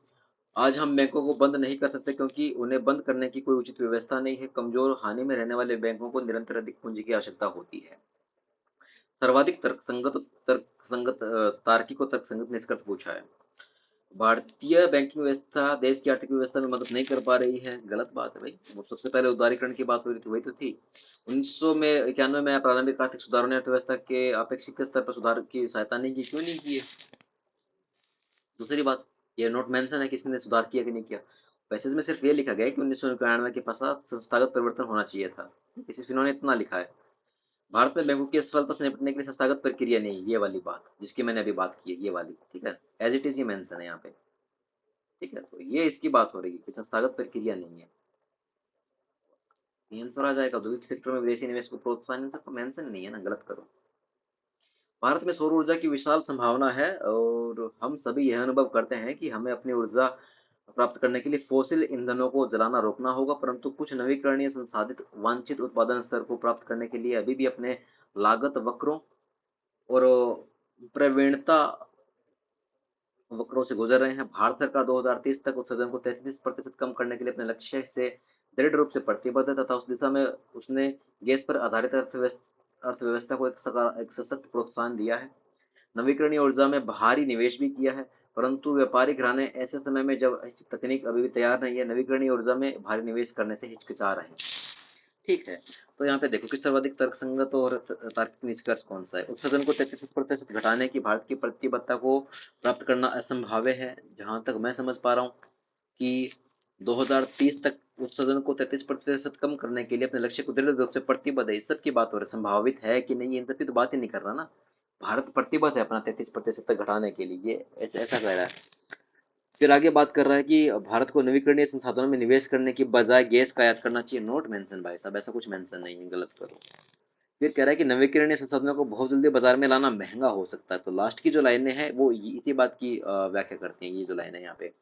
आज हम बैंकों को बंद नहीं कर सकते, क्योंकि उन्हें बंद करने की कोई उचित व्यवस्था नहीं है। कमजोर हानि में रहने वाले बैंकों को निरंतर अधिक पूंजी की आवश्यकता होती है। सर्वाधिक तर्कसंगत तार्किक और तर्कसंगत निष्कर्ष पूछा है। भारतीय बैंकिंग व्यवस्था देश की आर्थिक व्यवस्था में मदद नहीं कर पा रही है। गलत बात है भाई। वो सबसे पहले उदारीकरण की बात हो रही थी, वही तो थी। 1991 में प्रारंभिक आर्थिक सुधारों ने अर्थव्यवस्था के अपेक्षित स्तर पर सुधार की सहायता नहीं की। क्यों नहीं की है? दूसरी बात, ये नोट मेंशन है कि इसने सुधार किया कि नहीं किया। पैसेज में सिर्फ ये लिखा गया है कि 1991 के पश्चात संस्थागत परिवर्तन होना चाहिए था। किसी इन्होंने इतना लिखा है। भारत में बैंकों की असफलता से निपटने के लिए संस्थागत प्रक्रिया नहीं, ये वाली बात जिसकी मैंने अभी बात की है, ये वाली, ठीक है। एज इट इज ये मेंशन है यहाँ पे, ठीक है। तो ये इसकी बात हो रही है कि संस्थागत प्रक्रिया नहीं है। आंसर आ जाएगा औद्योगिक सेक्टर में विदेशी निवेश को प्रोत्साहन, सबको मेंशन नहीं है ना, गलत करो। भारत में सौर ऊर्जा की विशाल संभावना है और हम सभी यह अनुभव करते हैं कि हमें अपनी ऊर्जा प्राप्त करने के लिए फोसिल ईंधनों को जलाना रोकना होगा, परंतु कुछ नवीकरणीय संसाधित वांछित उत्पादन स्तर को प्राप्त करने के लिए अभी भी अपने लागत वक्रों और प्रवीणता वक्रों से गुजर रहे हैं। भारत सरकार 2030 तक उत्सर्जन को 33% कम करने के लिए अपने लक्ष्य से दृढ़ रूप से प्रतिबद्ध है, तथा उस दिशा में उसने गैस पर आधारित अर्थव्यवस्था को एक सशक्त प्रोत्साहन दिया है। नवीकरणीय ऊर्जा में भारी निवेश भी किया है, परंतु व्यापारिक घराने ऐसे समय में जब तकनीक अभी भी तैयार नहीं है, नवीकरणीय ऊर्जा में भारी निवेश करने से हिचकिचा रहे हैं। ठीक है। तो यहाँ पे देखो कि सर्वाधिक तर्कसंगत और तार्किक निष्कर्ष कौन सा है। उत्सर्जन को 33% घटाने की भारत की प्रतिबद्धता को प्राप्त करना असंभाव्य है। जहां तक मैं समझ पा रहा हूँ कि 2030 तक उत्सर्जन को 33% कम करने के लिए अपने लक्ष्य को दृढ़ रूप से प्रतिबद्ध है। इस सब की बात हो रही है, संभावित है कि नहीं, इन सब की तो बात ही नहीं कर रहा ना। भारत प्रतिबद्ध है अपना 33% तक घटाने के लिए, ये ऐसा कह रहा है। फिर आगे बात कर रहा है कि भारत को नवीकरणीय संसाधनों में निवेश करने की बजाय गैस का आयात करना चाहिए। नोट मेंशन भाई साहब, ऐसा कुछ मेंशन नहीं है, गलत करो। फिर कह रहा है कि नवीकरणीय संसाधनों को बहुत जल्दी बाजार में लाना महंगा हो सकता है। तो लास्ट की जो लाइनें हैं वो इसी बात की व्याख्या करती हैं। ये जो लाइनें यहाँ पे,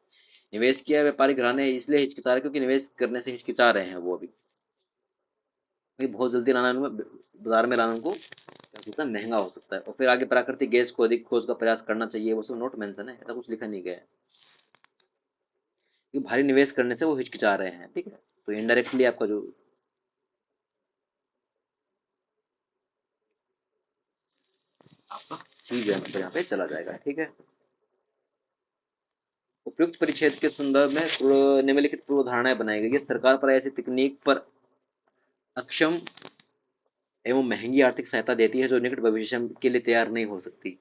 निवेश किया व्यापारिक घराने इसलिए हिचकिचा रहे क्योंकि निवेश करने से हिचकिचा रहे हैं वो अभी। भाई बहुत जल्दी लाना बाजार में लाना उनको क्या हो सकता है, महंगा हो सकता है। और फिर आगे प्राकृतिक गैस को अधिक खोज का प्रयास करना चाहिए, वो सब नोट मेंशन है, ऐसा कुछ लिखा नहीं गया है कि भारी निवेश करने से वो हिचकिचा रहे हैं। ठीक है। तो इनडायरेक्टली आपका जो आपका सी जो है मतलब यहाँ पे चला जाएगा। ठीक है। उपयुक्त परिच्छेद के संदर्भ में निम्नलिखित पूर्व धारणाएं बनाई गई है। सरकार पर ऐसी तकनीक पर अक्षम एवं महंगी आर्थिक सहायता देती है जो निकट भविष्य के लिए तैयार नहीं हो सकती।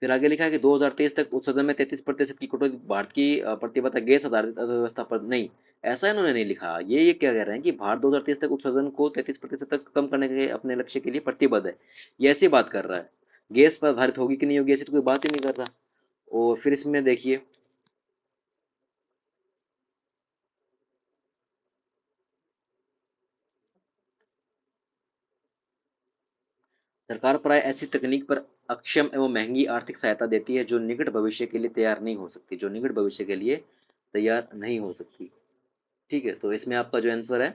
फिर आगे लिखा है कि 2023 तक उत्सर्जन में 33% की कटौती भारत की प्रतिबद्धता गैस आधारित अर्थव्यवस्था पर नहीं। ऐसा इन्होंने नहीं लिखा। ये क्या कह रहे हैं कि भारत 2030 तक उत्सर्जन को 33% तक कम करने के अपने लक्ष्य के लिए प्रतिबद्ध है, ये ऐसी बात कर रहा है। गैस पर आधारित होगी कि नहीं होगी ऐसी तो कोई बात ही नहीं कर रहा। और फिर इसमें देखिए, सरकार प्राय ऐसी तकनीक पर अक्षम एवं महंगी आर्थिक सहायता देती है जो निकट भविष्य के लिए तैयार नहीं हो सकती, जो निकट भविष्य के लिए तैयार नहीं हो सकती। ठीक है। तो इसमें आपका जो आंसर है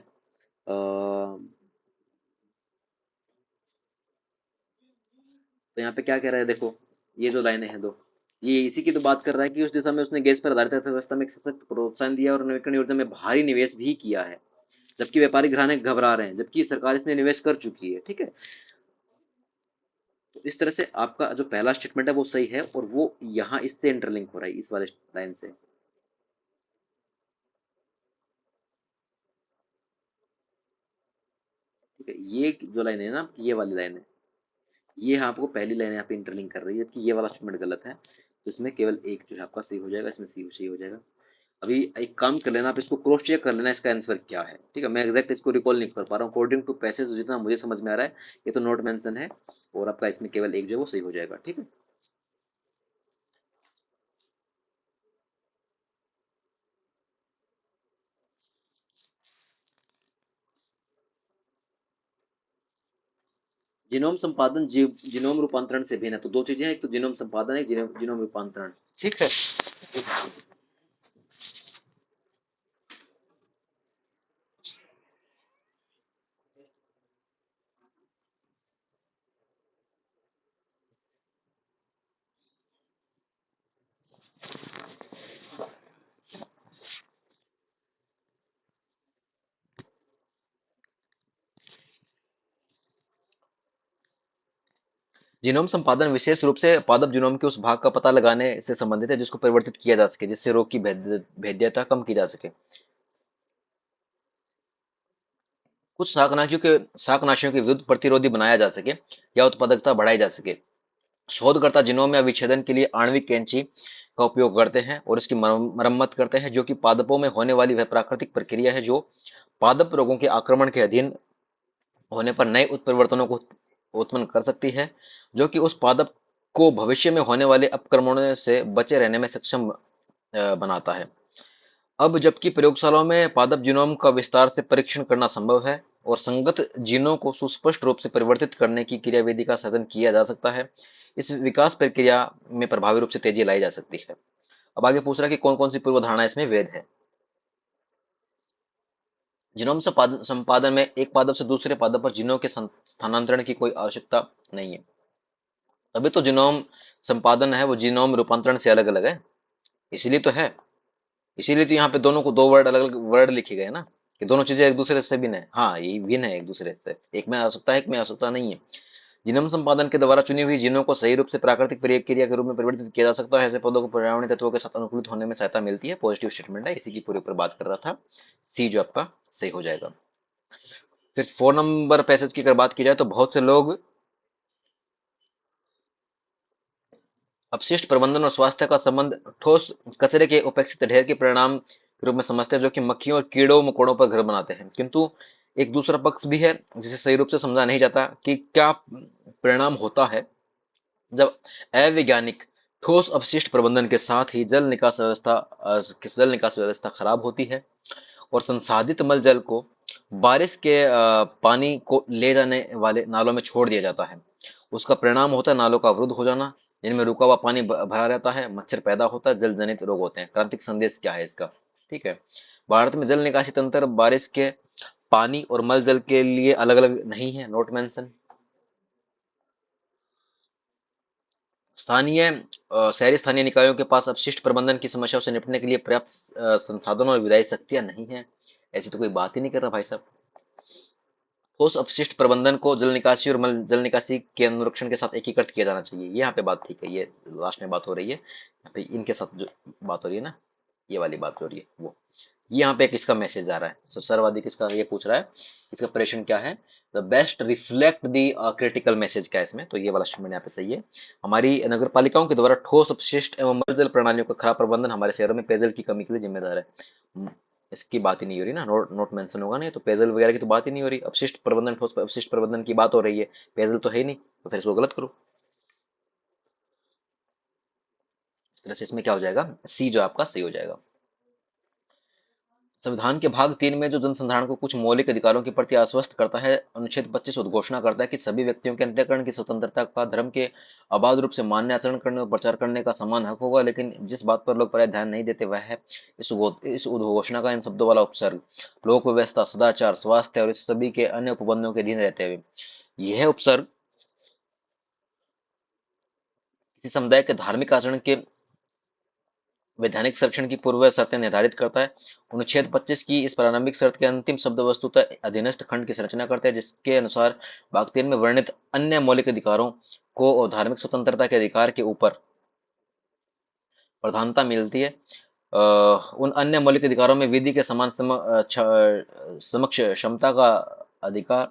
तो यहाँ पे क्या कह रहा है देखो, ये जो लाइनें हैं दो, ये इसी की तो बात कर रहा है कि उस दिशा में उसने गैस पर आधारित अर्थव्यवस्था में एक सशक्त प्रोत्साहन दिया और नवीकरणीय ऊर्जा में भारी निवेश भी किया है, जबकि व्यापारी घराने घबरा रहे हैं, जबकि सरकार इसमें निवेश कर चुकी है। ठीक है। तो इस तरह से आपका जो पहला स्टेटमेंट है वो सही है और वो यहाँ इससे इंटरलिंक हो रहा है, इस वाले लाइन से। ठीक है। ये जो लाइन है ना, ये वाली लाइन है, ये आपको पहली लाइन यहाँ पे इंटरलिंक कर रही है, जबकि ये वाला स्टेटमेंट गलत है। तो इसमें केवल एक जो है आपका सही हो जाएगा, इसमें सी सही हो जाएगा। अभी एक काम कर लेना, आप इसको क्रॉस चेक कर लेना इसका आंसर क्या है, ठीक है। मैं एग्जैक्ट इसको रिकॉल नहीं कर पा रहा हूँ, अकॉर्डिंग टू पैसेज जितना मुझे समझ में आ रहा है ये तो नोट मेंशन है, और आपका इसमें केवल एक जो है वो सही हो जाएगा, ठीक है। जीनोम संपादन जीव जीनोम रूपांतरण से भिन्न है, तो दो चीजें हैं, एक तो जीनोम संपादन है, जीनोम जीनोम रूपांतरण, ठीक है। जीनोम संपादन विशेष रूप से पादप जीनोम के उस भाग का पता लगाने से संबंधित है जिसको परिवर्तित किया जा सके, जिससे रोग की भेद्यता कम की जा सके। कुछ शाकनाशियों के विरुद्ध प्रतिरोधी बनाया जा सके या उत्पादकता बढ़ाई जा सके। शोधकर्ता जीनोम या विच्छेदन के लिए आणविक कैंची का उपयोग करते हैं और इसकी मरम्मत करते हैं, जो कि पादपों में होने वाली वह प्राकृतिक प्रक्रिया है जो पादप रोगों के आक्रमण के अधीन होने पर नए उत्परिवर्तनों को उत्पन्न कर सकती है, जो कि उस पादप को भविष्य में होने वाले अपक्रमणों से बचे रहने में सक्षम बनाता है। अब जबकि प्रयोगशालाओं में पादप जीनोम का विस्तार से परीक्षण करना संभव है और संगत जीनों को सुस्पष्ट रूप से परिवर्तित करने की क्रियाविधि का साधन किया जा सकता है, इस विकास प्रक्रिया में प्रभावी रूप से तेजी लाई जा सकती है। अब आगे पूछ रहा है कि कौन कौन सी पूर्व धारणा इसमें वैध है। जीनोम संपादन में एक पादप से दूसरे पादप पर जीनों के स्थानांतरण की कोई आवश्यकता नहीं है। तभी तो जीनोम संपादन है वो जीनोम रूपांतरण से अलग अलग है, इसीलिए तो है। इसीलिए तो यहाँ पे दोनों को दो वर्ड अलग अलग वर्ड लिखे गए ना, कि दोनों चीजें एक दूसरे से भिन्न है। हाँ, ये भिन्न है एक दूसरे से, एक में आवश्यकता है, एक में आवश्यकता नहीं है। जीनोम संपादन के द्वारा चुनी हुई जीनों को सही रूप से प्राकृतिक क्रिया के रूप में परिवर्तित किया जा सकता है, ऐसे पौधों को पर्यावरणीय तत्वों के साथ अनुकूलित होने में सहायता मिलती है। पॉजिटिव स्टेटमेंट है, इसी की पूरे ऊपर बात कर रहा था। सी जो आपका सही हो जाएगा। फिर 4 नंबर पैसेज की अगर बात की जाए तो बहुत से लोग अपशिष्ट प्रबंधन और स्वास्थ्य का संबंध ठोस कचरे के उपेक्षित ढेर के परिणाम के रूप में समझते हैं, जो कि मक्खियों और कीड़ों मकोड़ों पर घर बनाते हैं। किंतु एक दूसरा पक्ष भी है जिसे सही रूप से समझा नहीं जाता कि क्या परिणाम होता है जब अवैज्ञानिक ठोस अपशिष्ट प्रबंधन के साथ ही जल निकास व्यवस्था खराब होती है और संसाधित मल जल को बारिश के पानी को ले जाने वाले नालों में छोड़ दिया जाता है। उसका परिणाम होता है नालों का अवरुद्ध हो जाना, जिनमें रुका हुआ पानी भरा रहता है, मच्छर पैदा होता है, जल जनित रोग होते हैं। क्रांतिक संदेश क्या है इसका, ठीक है। भारत में जल निकासी तंत्र बारिश के पानी और मल जल के लिए अलग अलग नहीं है, नोट मेंशन। शहरी स्थानीय निकायों के पास अपशिष्ट प्रबंधन की समस्याओं से निपटने के लिए पर्याप्त संसाधनों और विधायी शक्तियां नहीं है। ऐसी तो कोई बात ही नहीं कर रहा भाई साहब। ठोस अपशिष्ट प्रबंधन को जल निकासी और मल जल निकासी के अनुरक्षण के साथ एकीकृत किया जाना चाहिए। ये यहाँ पे बात ठीक है, ये लास्ट में बात हो रही है यहाँ पे इनके साथ जो बात हो रही है ना, ये वाली बात हो रही है वो। ये यहाँ पे एक इसका मैसेज आ रहा है, सर्वाधिक इसका ये पूछ रहा है इसका प्रेषण क्या है। The best reflect the critical message क्या है इसमें, तो ये वाला स्टेटमेंट यहाँ पे सही है। हमारी नगर पालिकाओं के द्वारा ठोस अपशिष्ट एवं मलजल प्रणालियों का खराब प्रबंधन हमारे शहरों में पेयजल की कमी के लिए जिम्मेदार है। इसकी बात ही नहीं हो रही ना, नोट मेंशन होगा नहीं तो पेयजल वगैरह की तो बात ही नहीं हो रही। अपशिष्ट प्रबंधन ठोस अपशिष्ट प्रबंधन की बात हो रही है, पेयजल तो है ही नहीं, तो फिर इसको गलत करो। इस तरह से इसमें क्या हो जाएगा, सी जो आपका सही हो जाएगा। संविधान के भाग 3 में जो जनसंधारण को कुछ मौलिक अधिकारों के प्रति आश्वस्त करता है, अनुच्छेद 25 उद्घोषणा करता है कि सभी व्यक्तियों के अंतःकरण की स्वतंत्रता का धर्म के अबाध रूप से मान्य आचरण करने और प्रचार करने का समान हक होगा। लेकिन जिस बात पर लोग प्राय ध्यान नहीं देते वह है इस उद्घोषणा का इन शब्दों वाला उपसर्ग। लोक व्यवस्था, सदाचार, स्वास्थ्य और इस सभी के अन्य उपबंधों के अधीन रहते हुए। यह उपसर्ग किसी समुदाय के धार्मिक आचरण के वैधानिक संरक्षण की पूर्व शर्तें निर्धारित करता है। अनुच्छेद 25 की इस प्रारंभिक शर्त के अंतिम शब्द वस्तुतः अधीनस्थ खंड की संरचना करते हैं, जिसके अनुसार भाग 3 में वर्णित अन्य मौलिक अधिकारों को और धार्मिक स्वतंत्रता के अधिकार के ऊपर प्रधानता मिलती है। उन अन्य मौलिक अधिकारों में विधि के समान समक्ष क्षमता का अधिकार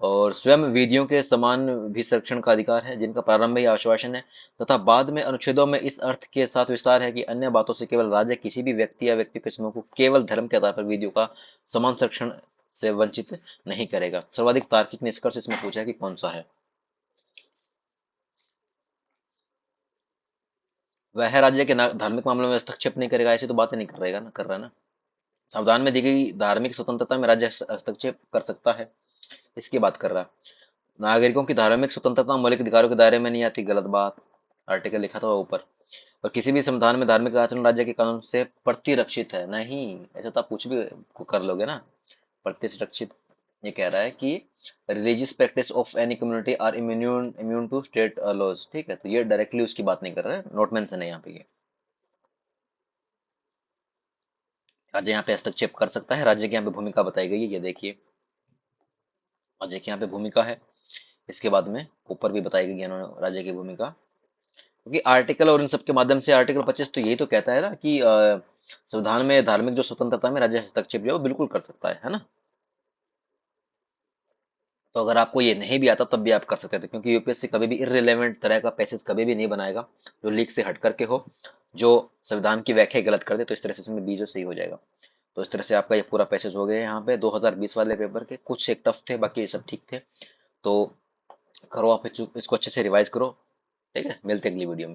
और स्वयं विधियों के समान भी संरक्षण का अधिकार है, जिनका प्रारंभ ही आश्वासन है, तथा बाद में अनुच्छेदों में इस अर्थ के साथ विस्तार है कि अन्य बातों से केवल राज्य किसी भी व्यक्ति या व्यक्ति के समूह को केवल धर्म के आधार पर विधियों का समान संरक्षण से वंचित नहीं करेगा। सर्वाधिक तार्किक निष्कर्ष इसमें पूछा है कि कौन सा है? वह राज्य के धार्मिक मामलों में हस्तक्षेप नहीं करेगा, ऐसी तो बातें नहीं कर रहेगा ना, कर रहा है ना। संविधान में दी गई धार्मिक स्वतंत्रता में राज्य हस्तक्षेप कर सकता है, इसकी बात कर रहा है। नागरिकों की धार्मिक स्वतंत्रता मौलिक अधिकारों के दायरे में नहीं आती, गलत बात। आर्टिकल लिखा था ऊपर। और किसी भी संविधान में धार्मिक आचरण राज्य के कानून से प्रतिरक्षित है नहीं, ऐसा तो आप कुछ भी कर लोगे ना। प्रतिरक्षित, ये कह रहा है कि religious practice of any community are immune immune to state laws, ठीक है, तो ये डायरेक्टली उसकी बात नहीं कर रहा है, नोट मेंशन है यहाँ पे ये। राज्य यहाँ पे हस्तक्षेप कर सकता है, राज्य की यहाँ पे भूमिका बताई गई है, ये देखिए। राज्य की यहाँ पे भूमिका है, इसके बाद में ऊपर भी बताई गई है इन्होंने राज्य की भूमिका। क्योंकि आर्टिकल और इन सब के माध्यम से आर्टिकल 25 तो यही तो कहता है ना कि संविधान में धार्मिक जो स्वतंत्रता में राज्य हस्तक्षेप जो है वो बिल्कुल कर सकता है ना। तो अगर आपको ये नहीं भी आता तब भी आप कर सकते थे, क्योंकि यूपीएससी कभी भी इररिलेवेंट तरह का पैसेज कभी भी नहीं बनाएगा जो लीक से हट करके हो, जो संविधान की व्याख्या गलत कर दे, तो इस तरह से इसमें बीजो सही हो जाएगा। तो इस तरह से आपका ये पूरा पैसेज हो गया। यहाँ पे 2020 वाले पेपर के कुछ एक टफ थे, बाकी ये सब ठीक थे। तो करो आप इसको अच्छे से रिवाइज करो। ठीक है, मिलते हैं अगली वीडियो में।